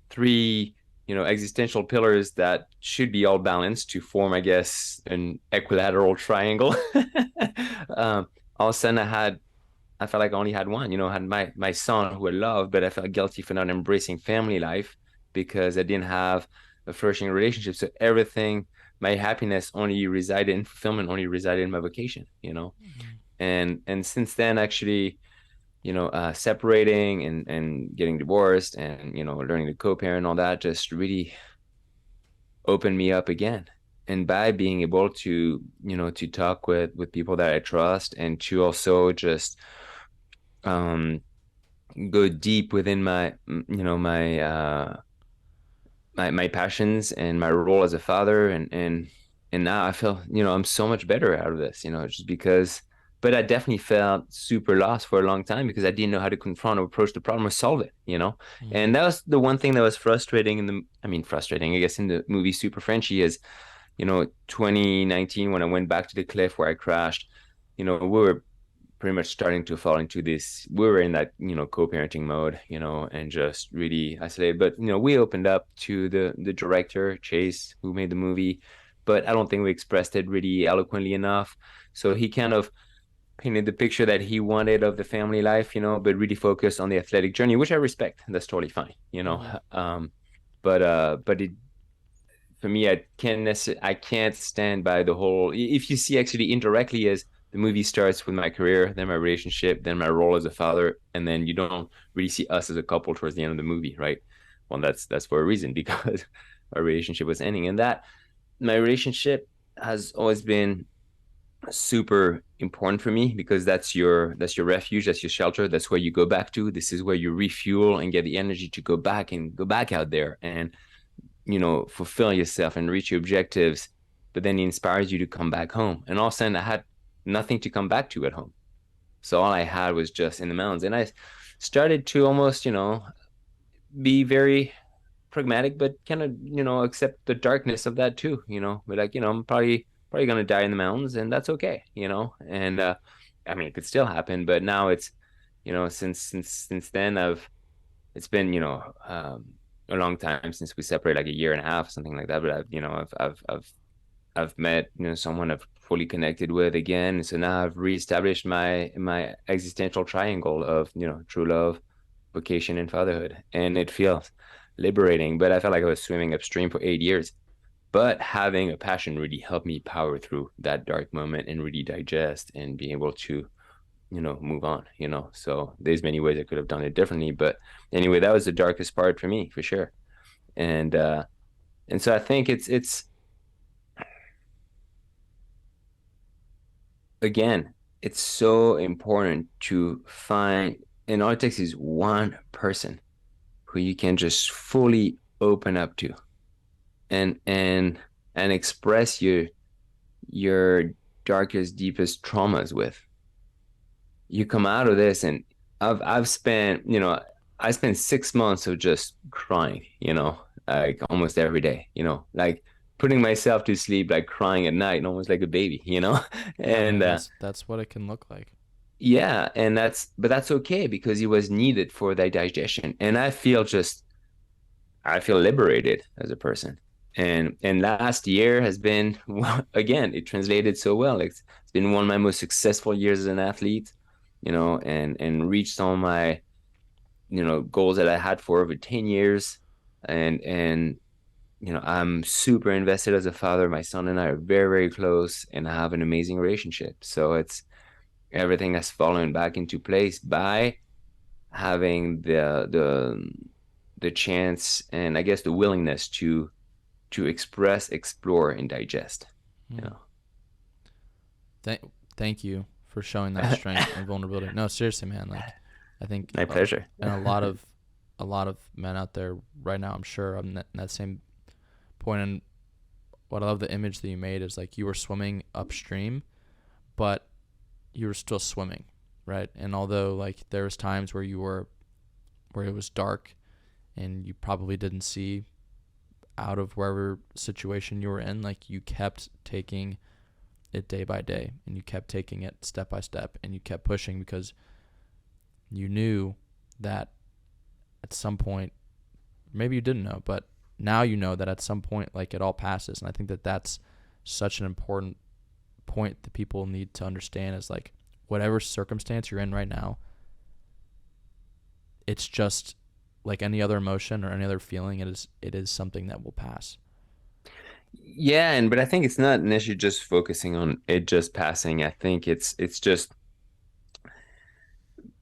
three, existential pillars that should be all balanced to form, I guess, an equilateral triangle. All of a sudden, I felt like I only had one. I had my son who I love, but I felt guilty for not embracing family life because I didn't have a flourishing relationship. So everything, my happiness only resided in fulfillment, only resided in my vocation, you know. Mm-hmm. And since then, actually, separating and getting divorced and, learning to co-parent and all that just really opened me up again. And by being able to, to talk with people that I trust and to also just um go deep within my passions and my role as a father and now I feel, I'm so much better out of this, just because but I definitely felt super lost for a long time because I didn't know how to confront or approach the problem or solve it. Mm-hmm. And that was the one thing that was frustrating frustrating, I guess, in the movie Super Frenchie is, 2019 when I went back to the cliff where I crashed, we were pretty much starting to fall into this. We were in that, co-parenting mode, and just really isolated. But, we opened up to the director, Chase, who made the movie, but I don't think we expressed it really eloquently enough. So he kind of painted the picture that he wanted of the family life, but really focused on the athletic journey, which I respect. That's totally fine. Mm-hmm. But it for me, I can't stand by the whole. If you see actually indirectly as the movie starts with my career, then my relationship, then my role as a father, and then you don't really see us as a couple towards the end of the movie, right? Well, that's for a reason because our relationship was ending, and that my relationship has always been super important for me because that's your refuge, that's your shelter, that's where you go back to. This is where you refuel and get the energy to go back out there and fulfill yourself and reach your objectives, but then it inspires you to come back home. And all of a sudden, I had nothing to come back to at home. So all I had was just in the mountains. And I started to almost, be very pragmatic, but kind of, accept the darkness of that too. But like, I'm probably gonna die in the mountains, and that's okay. And it could still happen, but now it's, since then it's been a long time since we separated, like a year and a half, something like that. But I've met someone I've fully connected with again. So now I've reestablished my existential triangle of true love, vocation, and fatherhood, and it feels liberating. But I felt like I was swimming upstream for 8 years. But having a passion really helped me power through that dark moment and really digest and be able to move on. So there's many ways I could have done it differently. But anyway, that was the darkest part for me, for sure. And so I think it's again, it's so important to find, and all it takes is one person who you can just fully open up to and express your darkest, deepest traumas with. You come out of this, and I've spent, I spent 6 months of just crying, like almost every day, like putting myself to sleep, like crying at night, almost like a baby. I And mean, that's what it can look like. yeah, and but that's okay because it was needed for that digestion. And I feel liberated as a person. And last year has been, well, again, it translated so well. It's been one of my most successful years as an athlete, and reached all my, goals that I had for over 10 years. And I'm super invested as a father. My son and I are very, very close and have an amazing relationship. So it's everything has fallen back into place by having the chance and I guess the willingness to express, explore, and digest. You Mm. know. Thank thank you for showing that strength and vulnerability. No, seriously, man. Like, I think, My pleasure. and a lot of men out there right now, I'm sure, I'm in that same point. And what I love the image that you made is like you were swimming upstream, but you were still swimming, right? And although like there was times where where it was dark and you probably didn't see out of wherever situation you were in, like you kept taking it day by day and you kept taking it step by step and you kept pushing because you knew that at some point, maybe you didn't know, but now you know that at some point, like it all passes. And I think that that's such an important point that people need to understand is like whatever circumstance you're in right now, it's just like any other emotion or any other feeling, it is something that will pass. Yeah, but I think it's not necessarily just focusing on it just passing. I think it's just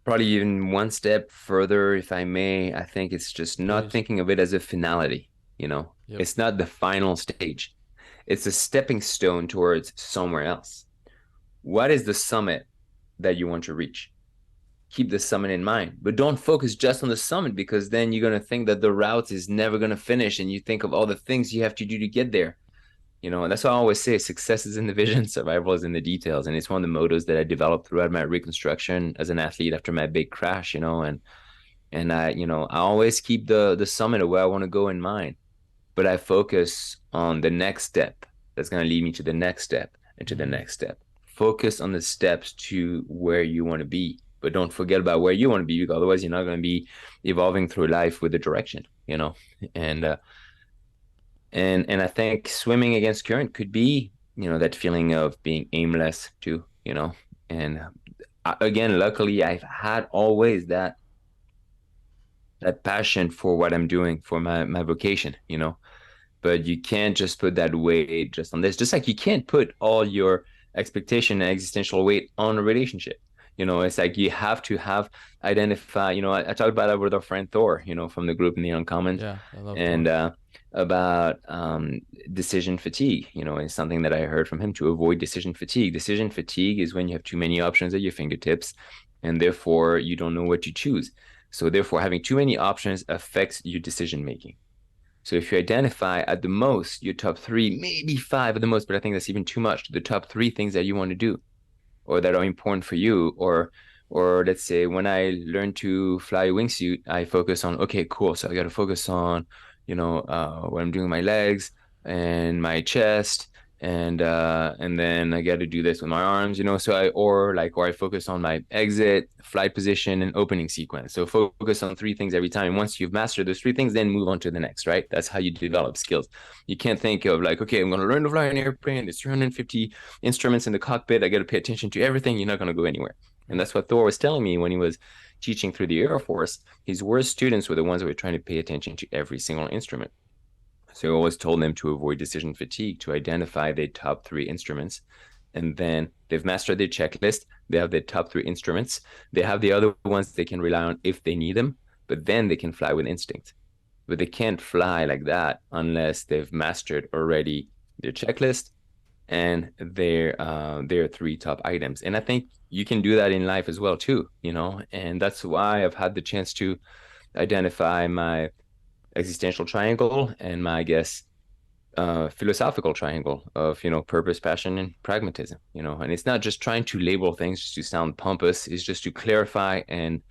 probably even one step further, if I may. I think it's just not Please. thinking of it as a finality, you know. Yep. It's not the final stage. It's a stepping stone towards somewhere else. What is the summit that you want to reach? Keep the summit in mind, but don't focus just on the summit, because then you're going to think that the route is never going to finish and you think of all the things you have to do to get there. You know, and that's why I always say success is in the vision, survival is in the details. And it's one of the mottos that I developed throughout my reconstruction as an athlete after my big crash, you know, and I always keep the summit of where I want to go in mind, but I focus on the next step that's going to lead me to the next step and to the Mm-hmm. next step. Focus on the steps to where you want to be, but don't forget about where you want to be, because otherwise you're not going to be evolving through life with the direction, you know. And and I think swimming against current could be, you know, that feeling of being aimless too, you know. And again, luckily, I've had always that passion for what I'm doing, for my vocation, you know. But you can't just put that weight just on this. Just like you can't put all your expectation and existential weight on a relationship. You know, it's like you have to have identify, you know, I talked about that with our friend Thor, you know, from the group in the Uncommons, Yeah, I love and Thor. about decision fatigue. You know, it's something that I heard from him, to avoid decision fatigue. Decision fatigue is when you have too many options at your fingertips, and therefore you don't know what you choose. So therefore, having too many options affects your decision making. So if you identify at the most your top three, maybe five at the most, but I think that's even too much, the top three things that you want to do or that are important for you, or let's say when I learned to fly a wingsuit, I focus on, okay, cool. So I got to focus on, you know, what I'm doing with my legs and my chest, and then I got to do this with my arms, you know. So or I focus on my exit, flight position, and opening sequence. So focus on three things every time. And once you've mastered those three things, then move on to the next, right? That's how you develop skills. You can't think of like, okay, I'm going to learn to fly an airplane. There's 350 instruments in the cockpit. I got to pay attention to everything. You're not going to go anywhere. And Right. that's what Thor was telling me when he was teaching through the Air Force. His worst students were the ones that were trying to pay attention to every single instrument. So he always told them to avoid decision fatigue, to identify their top three instruments. And then they've mastered their checklist. They have their top three instruments. They have the other ones they can rely on if they need them, but then they can fly with instinct. But they can't fly like that unless they've mastered already their checklist and their three top items. And I think you can do that in life as well too, you know. And that's why I've had the chance to identify my existential triangle and my, I guess, philosophical triangle of, you know, purpose, passion, and pragmatism, you know. And it's not just trying to label things just to sound pompous. It's just to clarify and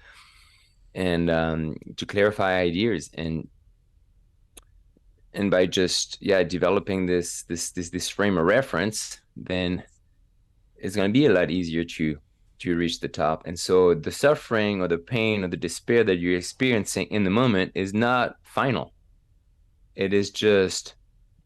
to clarify ideas, and by just, yeah, developing this frame of reference, then it's going to be a lot easier to reach the top. And so the suffering or the pain or the despair that you're experiencing in the moment is not final. It is just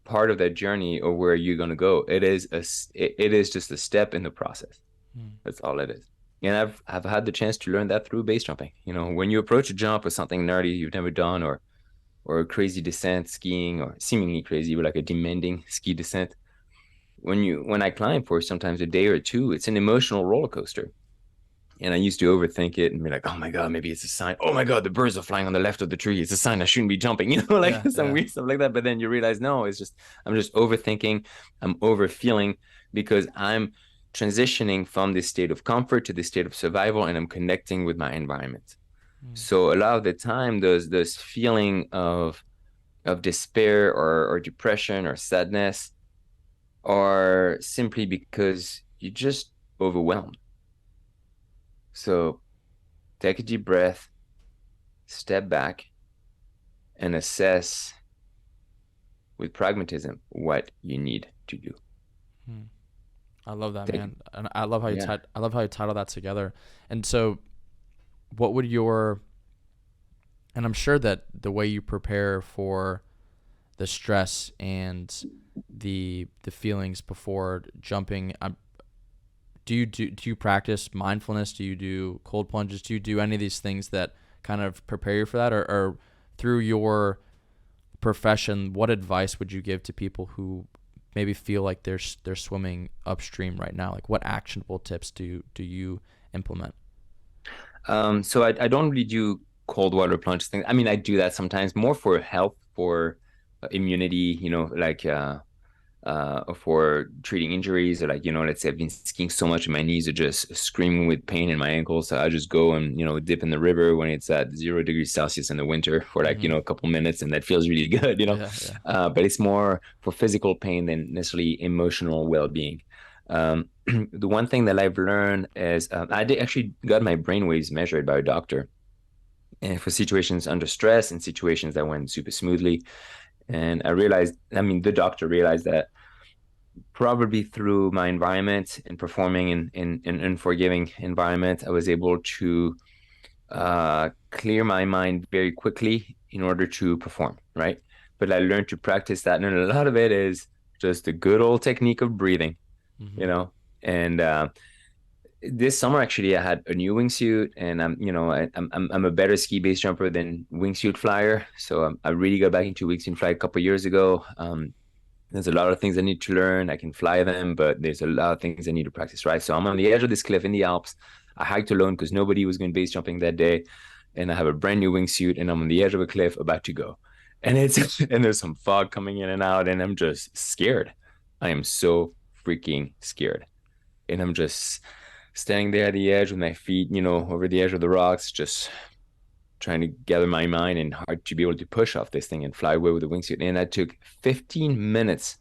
part of that journey or where you're going to go. It is just a step in the process. Mm. That's all it is. And I've had the chance to learn that through base jumping. You know, when you approach a jump or something nerdy you've never done, or a crazy descent skiing, or seemingly crazy, but like a demanding ski descent, when I climb for sometimes a day or two, it's an emotional roller coaster. And I used to overthink it and be like, oh my God, maybe it's a sign. Oh my God, the birds are flying on the left of the tree. It's a sign I shouldn't be jumping, you know, like Yeah, some yeah. weird stuff like that. But then you realize, no, it's just, I'm just overthinking. I'm overfeeling, because I'm transitioning from this state of comfort to this state of survival, and I'm connecting with my environment. Mm. So a lot of the time, those feeling of despair or depression or sadness are simply because you're just overwhelmed. So take a deep breath, step back, and assess with pragmatism what you need to do. Mm. I love that, Take, man, and I love how you yeah. I love how you title that together. And so, what would your and I'm sure that the way you prepare for the stress and the feelings before jumping, do you practice mindfulness? Do you do cold plunges? Do you do any of these things that kind of prepare you for that, or through your profession, what advice would you give to people who maybe feel like they're swimming upstream right now? Like, what actionable tips do you implement? So I don't really do cold water plunge things. I mean, I do that sometimes more for health, for immunity, like for treating injuries, or like, let's say I've been skiing so much and my knees are just screaming with pain in my ankles. So I just go and, dip in the river when it's at 0 degrees Celsius in the winter for like, Mm-hmm. a couple minutes, and that feels really good. Yeah, yeah. But it's more for physical pain than necessarily emotional well-being. The one thing that I've learned is I did actually got my brain waves measured by a doctor, and for situations under stress and situations that went super smoothly. And the doctor realized that probably through my environment and performing in forgiving environment, I was able to clear my mind very quickly in order to perform, right? But I learned to practice that, and a lot of it is just the good old technique of breathing, Mm-hmm. you know. And this summer, actually, I had a new wingsuit, and I'm a better ski base jumper than wingsuit flyer. So I really got back into wingsuit fly a couple of years ago. There's a lot of things I need to learn. I can fly them, but there's a lot of things I need to practice, right? So I'm on the edge of this cliff in the Alps. I hiked alone because nobody was going base jumping that day. And I have a brand new wingsuit, and I'm on the edge of a cliff about to go. And it's and there's some fog coming in and out, and I'm just scared. I am so freaking scared. And I'm just standing there at the edge with my feet, over the edge of the rocks, just trying to gather my mind and heart to be able to push off this thing and fly away with the wingsuit. And that took 15 minutes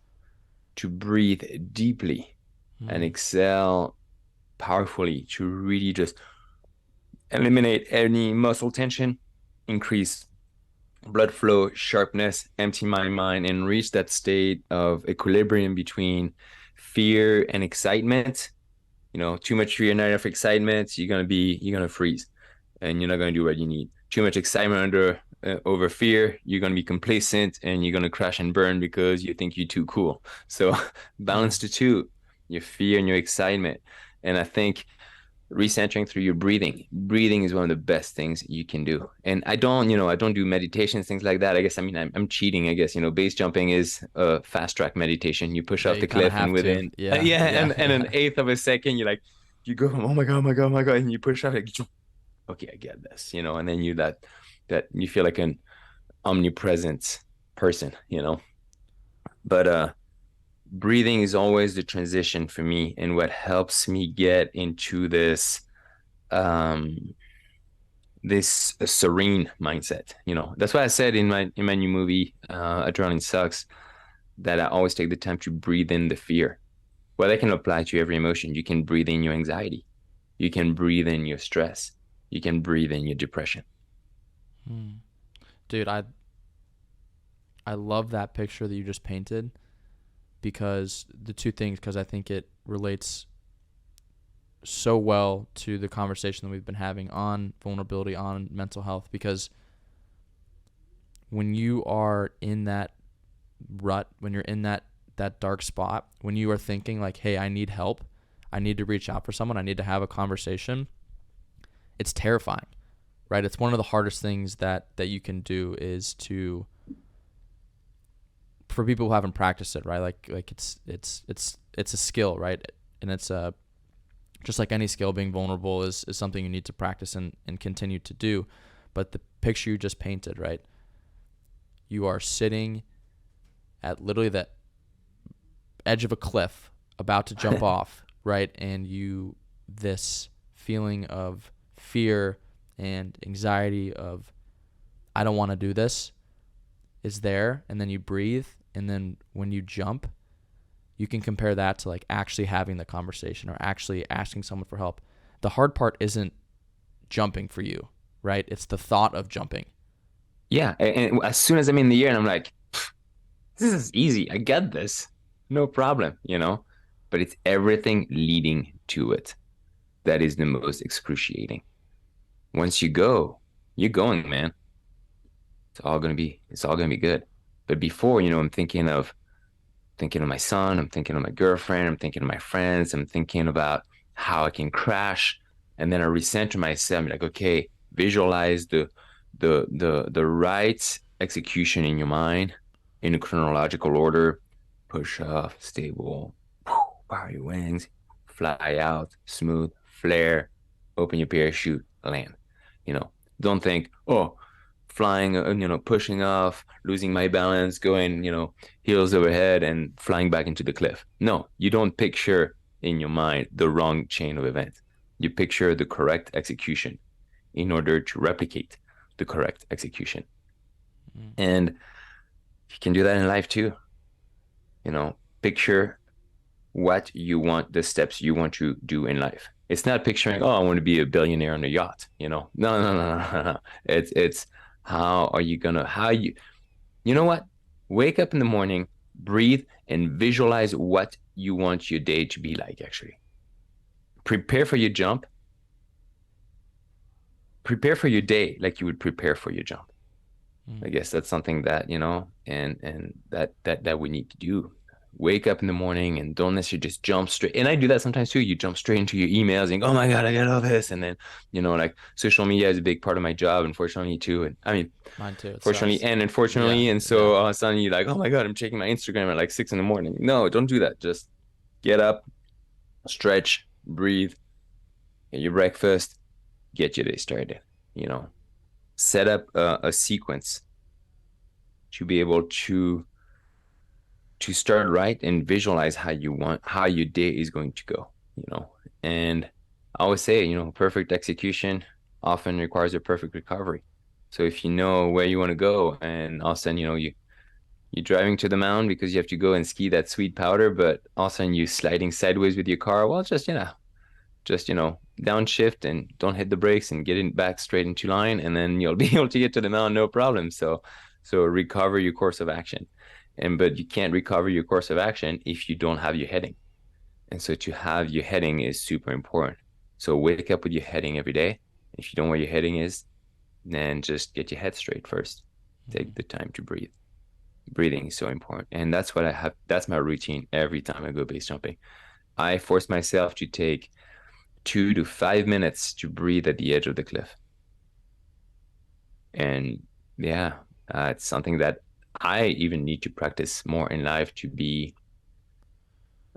to breathe deeply and Mm. exhale powerfully to really just eliminate any muscle tension, increase blood flow, sharpness, empty my mind, and reach that state of equilibrium between fear and excitement. Too much fear, not enough excitement, you're gonna freeze, and you're not gonna do what you need. Too much excitement over fear, you're gonna be complacent, and you're gonna crash and burn because you think you're too cool. So balance Mm. the two, your fear and your excitement. And I think recentering through your breathing. Breathing is one of the best things you can do. And I don't do meditations, things like that. I guess, I'm cheating, I guess. Base jumping is a fast track meditation. You push Yeah, off you the kind of cliff, and have to. within, Yeah, yeah, yeah, and yeah. an eighth of a second, you go, oh my God, oh my God, oh my God. And you push off, like, okay, I get this, and then that you feel like an omnipresent person. But, breathing is always the transition for me, and what helps me get into um this serene mindset. That's why I said in my new movie, Adrenaline Sucks, that I always take the time to breathe in the fear. Well, that can apply to every emotion. You can breathe in your anxiety. You can breathe in your stress. You can breathe in your depression. Mm. Dude, I love that picture that you just painted because the two things, because I think it relates so well to the conversation that we've been having on vulnerability, on mental health, because when you are in that rut, when you're in that dark spot, when you are thinking like, hey, I need help, I need to reach out for someone, I need to have a conversation, it's terrifying, right? It's one of the hardest things that you can do is to, for people who haven't practiced it, right? Like it's a skill, right? And it's a, just like any skill, being vulnerable is something you need to practice and continue to do. But the picture you just painted, right? You are sitting at literally the edge of a cliff, about to jump off, right? And this feeling of fear and anxiety of, I don't want to do this, is there. And then you breathe. And then when you jump, you can compare that to like actually having the conversation or actually asking someone for help. The hard part isn't jumping for you, right? It's the thought of jumping. Yeah, and as soon as I'm in the air, and I'm like, this is easy. I get this. No problem. But it's everything leading to it that is the most excruciating. Once you go, you're going, man. It's all gonna be good. But before, I'm thinking of my son, I'm thinking of my girlfriend, I'm thinking of my friends, I'm thinking about how I can crash. And then I recenter myself, like, okay, visualize the right execution in your mind in a chronological order, push off, stable, power your wings, fly out, smooth, flare, open your parachute, land. You know, don't think, oh, flying, pushing off, losing my balance, going, heels over head and flying back into the cliff. No, you don't picture in your mind the wrong chain of events. You picture the correct execution in order to replicate the correct execution. Mm. And you can do that in life too. Picture what you want, the steps you want to do in life. It's not picturing, oh, I want to be a billionaire on a yacht, No, no, no, no, no, no. It's how are you gonna, you know what? Wake up in the morning, breathe, and visualize what you want your day to be like, actually. Prepare for your jump. Prepare for your day like you would prepare for your jump. I guess that's something that, and that we need to do. Wake up in the morning and don't necessarily just jump straight. And I do that sometimes too. You jump straight into your emails and, oh my God, I got all this. And then, like social media is a big part of my job, unfortunately, too. And I mean, Mine too. It fortunately sucks. and unfortunately. And so all of a sudden you're like, oh my God, I'm checking my Instagram at like 6 a.m. No, don't do that. Just get up, stretch, breathe, get your breakfast, get your day started, set up a sequence to be able to start right and visualize how your day is going to go, and I always say, perfect execution often requires a perfect recovery. So if you know where you want to go and all of a sudden, you're driving to the mountain because you have to go and ski that sweet powder, but all of a sudden you sliding sideways with your car, well, just downshift and don't hit the brakes and get in back straight into line, and then you'll be able to get to the mountain, no problem. So recover your course of action. But you can't recover your course of action if you don't have your heading. And so to have your heading is super important. So wake up with your heading every day. If you don't know where your heading is, then just get your head straight first. Take the time to breathe. Breathing is so important. And that's what I have. That's my routine every time I go base jumping. I force myself to take 2 to 5 minutes to breathe at the edge of the cliff. And yeah, it's something that I even need to practice more in life to be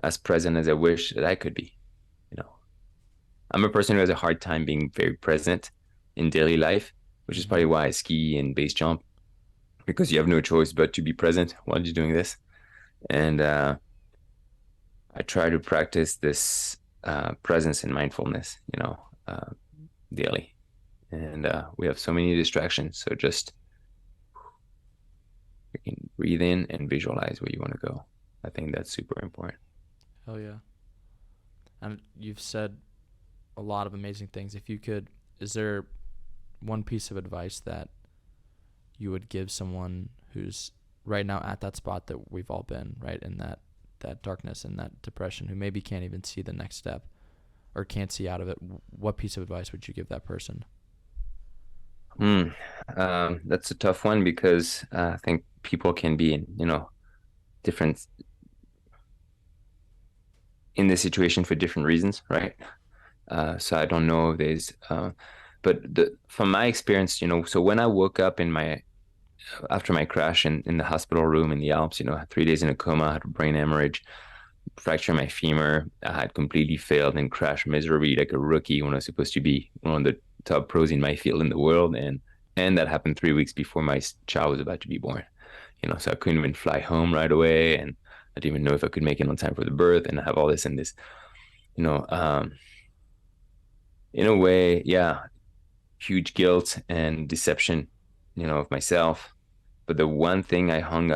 as present as I wish that I could be. I'm a person who has a hard time being very present in daily life, which is probably why I ski and base jump, because you have no choice but to be present while you're doing this. And I try to practice this presence and mindfulness, daily. And we have so many distractions. So just you can breathe in and visualize where you want to go. I think that's super important. Hell yeah. And you've said a lot of amazing things. If you could, is there one piece of advice that you would give someone who's right now at that spot that we've all been, right, in that darkness and that depression, who maybe can't even see the next step or can't see out of it? What piece of advice would you give that person? That's a tough one because I think people can be in, different in this situation for different reasons, right? So I don't know if there's, but from my experience, so when I woke up after my crash in the hospital room in the Alps, 3 days in a coma, I had a brain hemorrhage, fractured my femur. I had completely failed and crashed miserably like a rookie when I was supposed to be one of the top pros in my field in the world. And that happened 3 weeks before my child was about to be born, so I couldn't even fly home right away. And I didn't even know if I could make it on time for the birth, and I have all this and this, in a way, yeah, huge guilt and deception, of myself. But the one thing I hung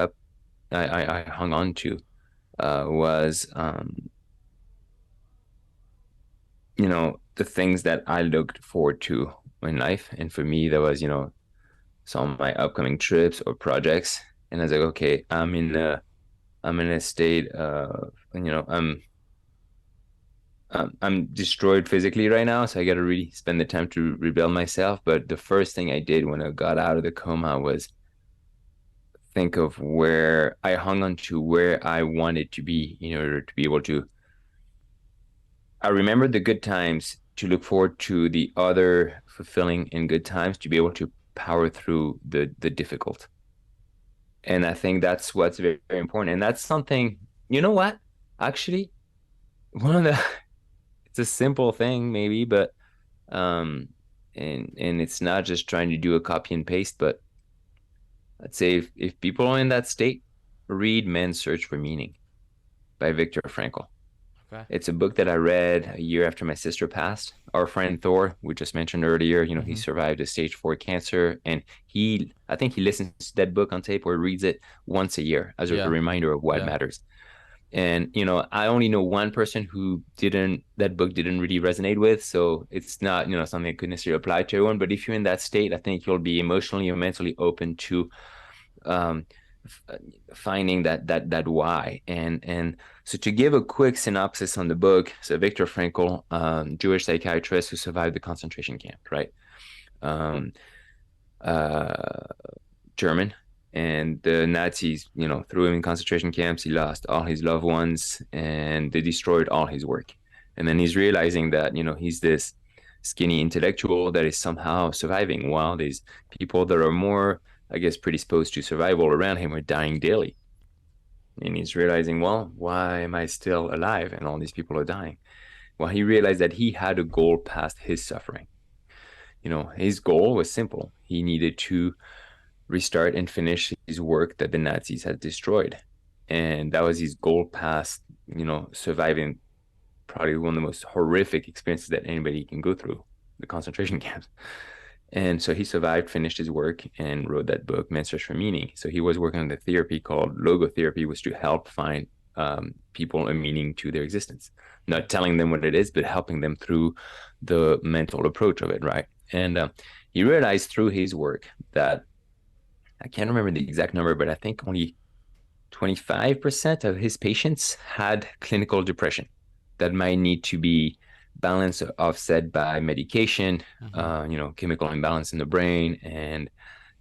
on to was, the things that I looked forward to in life. And for me, that was, some of my upcoming trips or projects. And I was like, okay, I'm in a state of, I'm destroyed physically right now, so I got to really spend the time to rebuild myself. But the first thing I did when I got out of the coma was think of where I hung on to where I wanted to be in order to be able to. I remember the good times to look forward to the other fulfilling and good times to be able to power through the difficult. And I think that's what's very, very important. And that's something, you know what? Actually, one of the it's a simple thing maybe, but um and it's not just trying to do a copy and paste, but I'd say if people are in that state, read Men's Search for Meaning by Viktor Frankl. Okay. It's a book that I read a year after my sister passed. Our friend Thor, we just mentioned earlier, he Mm-hmm. survived a stage 4 cancer, and I think he listens to that book on tape or reads it once a year as a Yeah. reminder of what Yeah. matters. And, I only know one person who that book didn't really resonate with. So it's not, something that could necessarily apply to everyone. But if you're in that state, I think you'll be emotionally or mentally open to um, finding that why. And so to give a quick synopsis on the book, so Viktor Frankl, Jewish psychiatrist who survived the concentration camp, right? Um, uh, German, and the Nazis, threw him in concentration camps. He lost all his loved ones, and they destroyed all his work. And then he's realizing that, he's this skinny intellectual that is somehow surviving while these people that are more, I guess, predisposed to survival around him are dying daily. And he's realizing, well, why am I still alive and all these people are dying? Well, he realized that he had a goal past his suffering. His goal was simple. He needed to restart and finish his work that the Nazis had destroyed. And that was his goal past, surviving probably one of the most horrific experiences that anybody can go through, the concentration camps. And so he survived, finished his work, and wrote that book, Men's Search for Meaning. So he was working on the therapy called logotherapy, was to help find people a meaning to their existence. Not telling them what it is, but helping them through the mental approach of it, right? And he realized through his work that I can't remember the exact number, but I think only 25% of his patients had clinical depression that might need to be balanced or offset by medication, Mm-hmm. chemical imbalance in the brain, and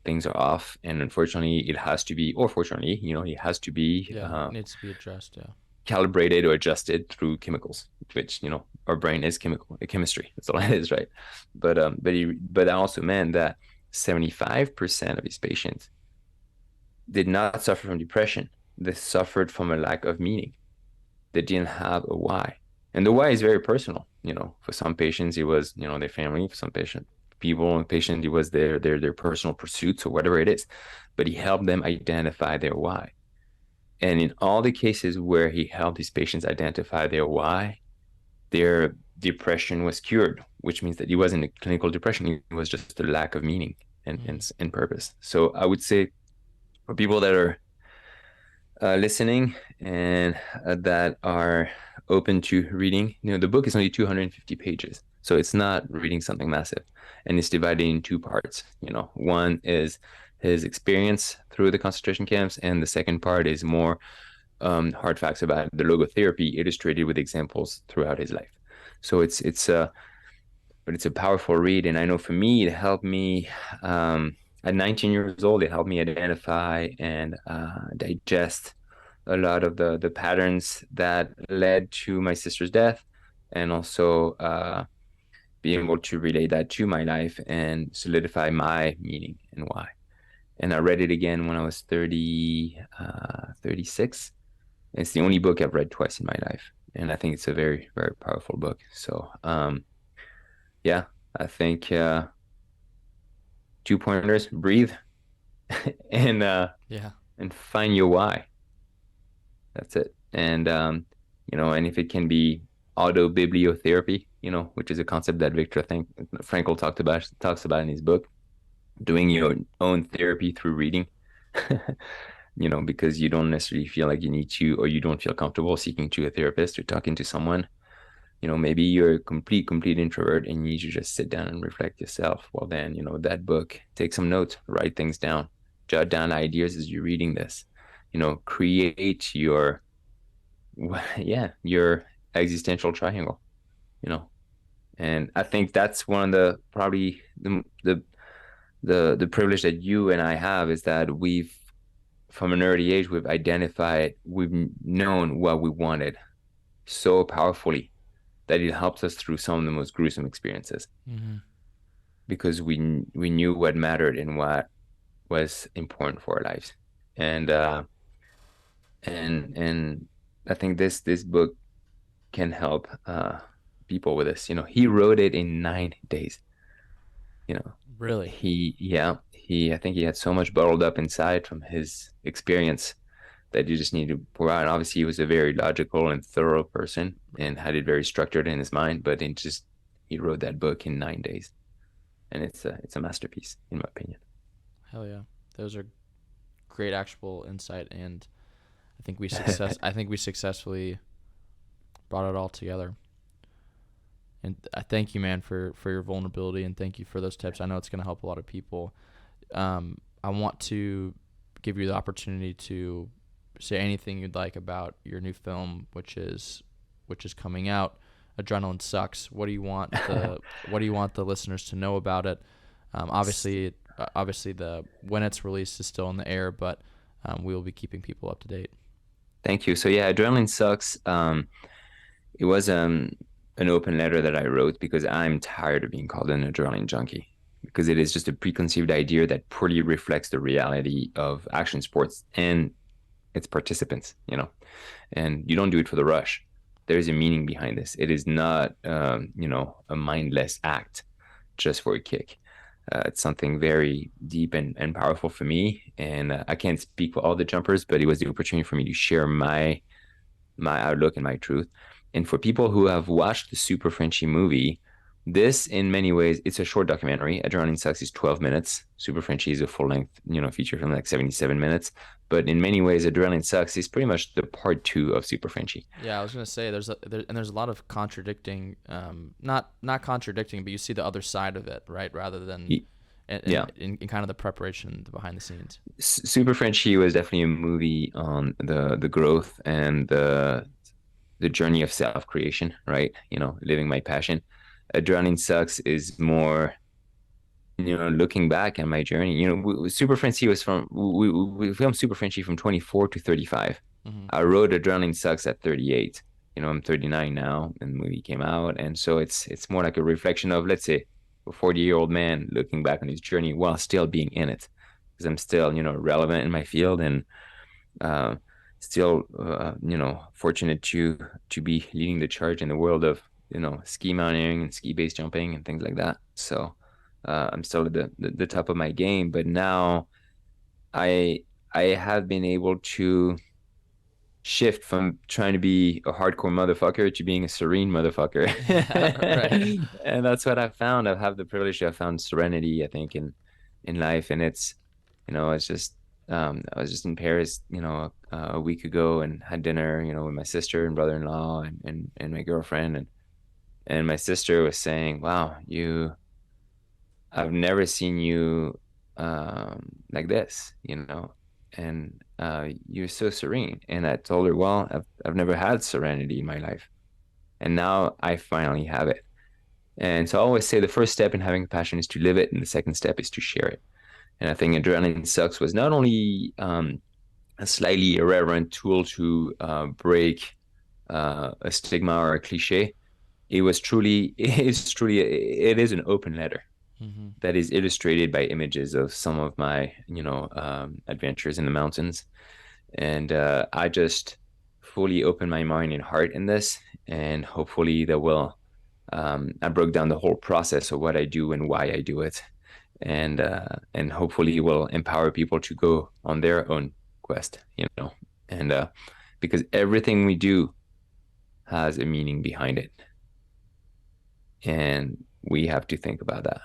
things are off. And unfortunately, it has to be, or fortunately, it has to be Yeah. Needs to be addressed. Yeah. calibrated or adjusted through chemicals, which, our brain is chemistry. That's all it is, right? But that also meant that 75% of his patients did not suffer from depression. They suffered from a lack of meaning. They didn't have a why. And the why is very personal. For some patients, it was, their family. For some patient, it was their personal pursuits or whatever it is. But he helped them identify their why. And in all the cases where he helped his patients identify their why, their depression was cured, which means that it wasn't a clinical depression. It was just a lack of meaning and, Mm. and, and purpose. So I would say for people that are listening and that are open to reading. The book is only 250 pages, so it's not reading something massive, and it's divided in two parts. One is his experience through the concentration camps, and the second part is more hard facts about the logotherapy illustrated with examples throughout his life. So it's a powerful read, and I know for me it helped me. At 19 years old, it helped me identify and digest a lot of the patterns that led to my sister's death, and also being able to relate that to my life and solidify my meaning and why. And I read it again when I was 36. It's the only book I've read twice in my life, and I think it's a very, very powerful book. So, yeah, I think 2 pointers: breathe and Yeah. and find your why. That's it. And if it can be autobibliotherapy, which is a concept that Viktor Frankl talks about in his book, doing your own therapy through reading, because you don't necessarily feel like you need to, or you don't feel comfortable seeking to a therapist or talking to someone. Maybe you're a complete introvert and you need to just sit down and reflect yourself. Well, then, that book, take some notes, write things down, jot down ideas as you're reading this, create your existential triangle, you know. And I think that's one of the probably the privilege that you and I have is that from an early age, we've known what we wanted so powerfully that it helps us through some of the most gruesome experiences. Mm-hmm. because we knew what mattered and what was important for our lives. And and I think this book can help people with this. He wrote it in 9 days. You know, Really? he I think he had so much bottled up inside from his experience that you just need to pour out. And obviously, he was a very logical and thorough person and had it very structured in his mind. But he wrote that book in 9 days, and it's a masterpiece in my opinion. Hell yeah. Those are great actual insight, and I think we successfully brought it all together. And I thank you, man, for your vulnerability, and thank you for those tips. I know it's going to help a lot of people. I want to give you the opportunity to say anything you'd like about your new film, which is coming out. Adrenaline Sucks. What do you want the listeners to know about it? Obviously, the when it's released is still in the air, but we will be keeping people up to date. Thank you. So yeah, Adrenaline Sucks. It was an open letter that I wrote because I'm tired of being called an adrenaline junkie, because it is just a preconceived idea that poorly reflects the reality of action sports and its participants, and you don't do it for the rush. There's a meaning behind this. It is not, a mindless act just for a kick. It's something very deep and powerful for me. And I can't speak for all the jumpers, but it was the opportunity for me to share my outlook and my truth. And for people who have watched the Super Frenchie movie, this in many ways, it's a short documentary. Adrenaline Sucks is 12 minutes. Super Frenchie is a full length, feature film, like 77 minutes. But in many ways, Adrenaline Sucks is pretty much the part two of Super Frenchie. Yeah, I was gonna say there's a lot of contradicting, not contradicting, but you see the other side of it, right? Rather than in kind of the preparation behind the scenes. Super Frenchie was definitely a movie on the growth and the journey of self-creation, right? Living my passion. Adrenaline Sucks is more, looking back at my journey. Super Frenchie was we filmed Super Frenchie from 24 to 35. Mm-hmm. I wrote Adrenaline Sucks at 38. I'm 39 now, and the movie came out, and so it's more like a reflection of, let's say, a 40-year-old man looking back on his journey while still being in it, because I'm still, relevant in my field, and still, fortunate to be leading the charge in the world of, ski mountaineering and ski base jumping and things like that. So I'm still at the top of my game, but now I have been able to shift from trying to be a hardcore motherfucker to being a serene motherfucker. Right. And that's what I've found. I've had the privilege to have found serenity, I think, in life. And it's, it's just, I was just in Paris, a week ago, and had dinner, with my sister and brother-in-law and my girlfriend. And my sister was saying, wow, I've never seen you like this, and you're so serene. And I told her, well, I've never had serenity in my life, and now I finally have it. And so I always say the first step in having a passion is to live it, and the second step is to share it. And I think Adrenaline Sucks was not only a slightly irreverent tool to break a stigma or a cliche. It is an open letter. Mm-hmm. That is illustrated by images of some of my, adventures in the mountains. And I just fully open my mind and heart in this. And hopefully I broke down the whole process of what I do and why I do it. And hopefully will empower people to go on their own quest, and because everything we do has a meaning behind it. And we have to think about that.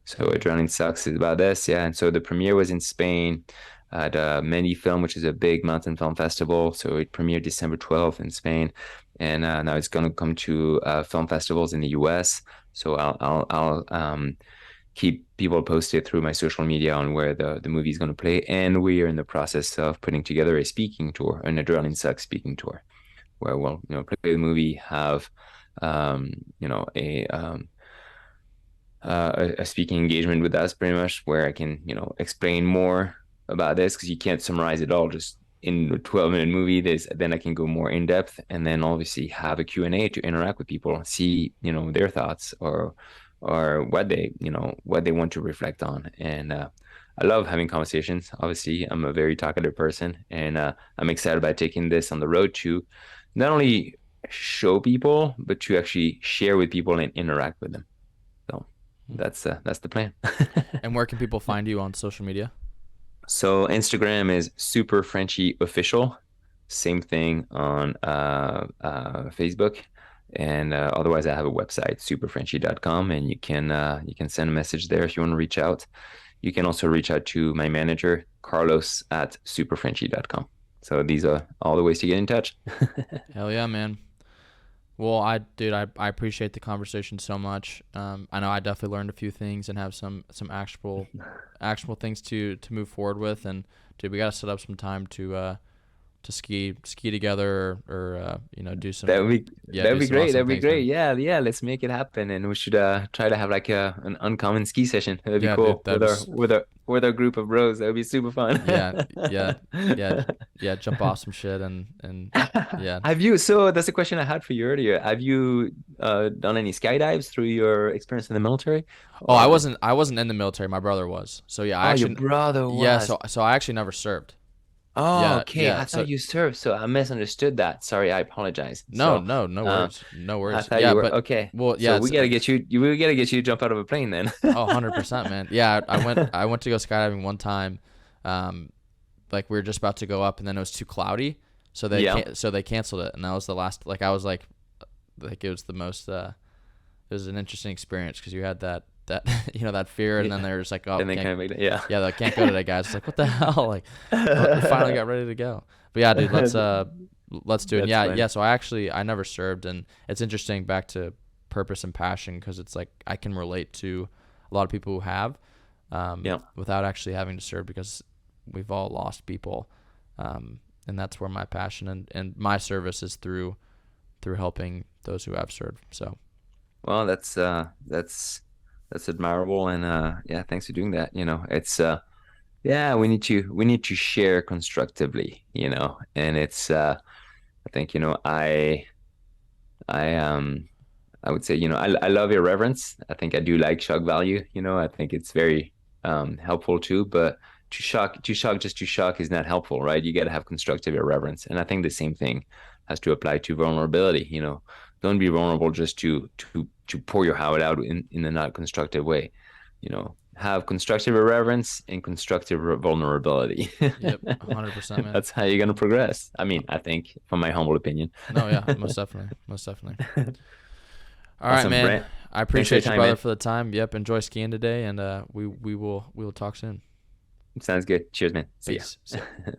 So Adrenaline Sucks is about this, yeah. And so the premiere was in Spain at Megeve Film, which is a big mountain film festival. So it premiered December 12th in Spain, and now it's going to come to film festivals in the US. So I'll keep people posted through my social media on where the movie is going to play. And we are in the process of putting together a speaking tour, an Adrenaline Sucks speaking tour, where we'll play the movie, have a speaking engagement with us, pretty much, where I can explain more about this, because you can't summarize it all just in a 12-minute movie. Then I can go more in depth, and then obviously have a Q&A to interact with people, see their thoughts, or or what they want to reflect on. And I love having conversations. Obviously, I'm a very talkative person, and I'm excited about taking this on the road to not only show people, but to actually share with people and interact with them. So that's the plan. And where can people find you on social media? So Instagram is Super Frenchie Official. Same thing on Facebook. And otherwise, I have a website, superfrenchie.com, and you can send a message there if you want to reach out. You can also reach out to my manager, Carlos at superfrenchie.com. So these are all the ways to get in touch. Hell yeah, man. Well, I appreciate the conversation so much. I know I definitely learned a few things and have some actionable things to move forward with. And dude, we got to set up some time to ski together or do some. That would be Yeah, do some great. awesome That'd be things, man. great. Yeah. Let's make it happen, and we should try to have like an uncommon ski session. That'd be Yeah, dude, cool with our group of bros. That would be super fun. yeah, yeah, yeah, yeah. Jump off some shit and yeah. Have you? So that's a question I had for you earlier. Have you done any skydives through your experience in the military? Oh, Or I wasn't in the military. My brother was. So yeah, I oh, your actually brother yeah. was. So I actually never served. Oh, Yeah, okay. yeah. I So thought you served, so I misunderstood that. Sorry, I apologize. no, So, no, no uh, worries, no I worries. thought Yeah, you were but okay. well, So yeah. It's we gotta get you to jump out of a plane then. oh, 100%, man. Yeah, I went to go skydiving one time. Like we were just about to go up, and then it was too cloudy, so Yeah. they canceled it, and that was the last. Like I was like it was the most. It was an interesting experience because you had that that fear, and then they're just like, oh, And then can't, kind of make that. Yeah. yeah, they can't go today, guys. It's like, what the hell? Like, we finally got ready to go. But yeah, dude, let's do it. That's Yeah, fun. yeah. So I never served, and it's interesting back to purpose and passion because it's like I can relate to a lot of people who have, Yeah. without actually having to serve because we've all lost people, and that's where my passion and my service is through helping those who have served. So Well, that's admirable, and yeah, thanks for doing that. It's yeah, we need to share constructively, and it's I think, I I would say, I love irreverence. I think I do like shock value. I think it's very helpful too. But just to shock is not helpful, right? You got to have constructive irreverence, and I think the same thing has to apply to vulnerability. Don't be vulnerable just to pour your heart out in a not constructive way. Have constructive irreverence and constructive vulnerability. yep, 100%, man. That's how you're gonna progress. I mean, I think, from my humble opinion. No, yeah, most definitely, most definitely. All right, Awesome, man. Brent. I Thanks for your appreciate you, time, brother, man. for the time. Yep, enjoy skiing today, and we will talk soon. Sounds good. Cheers, man. See ya. Peace. See ya.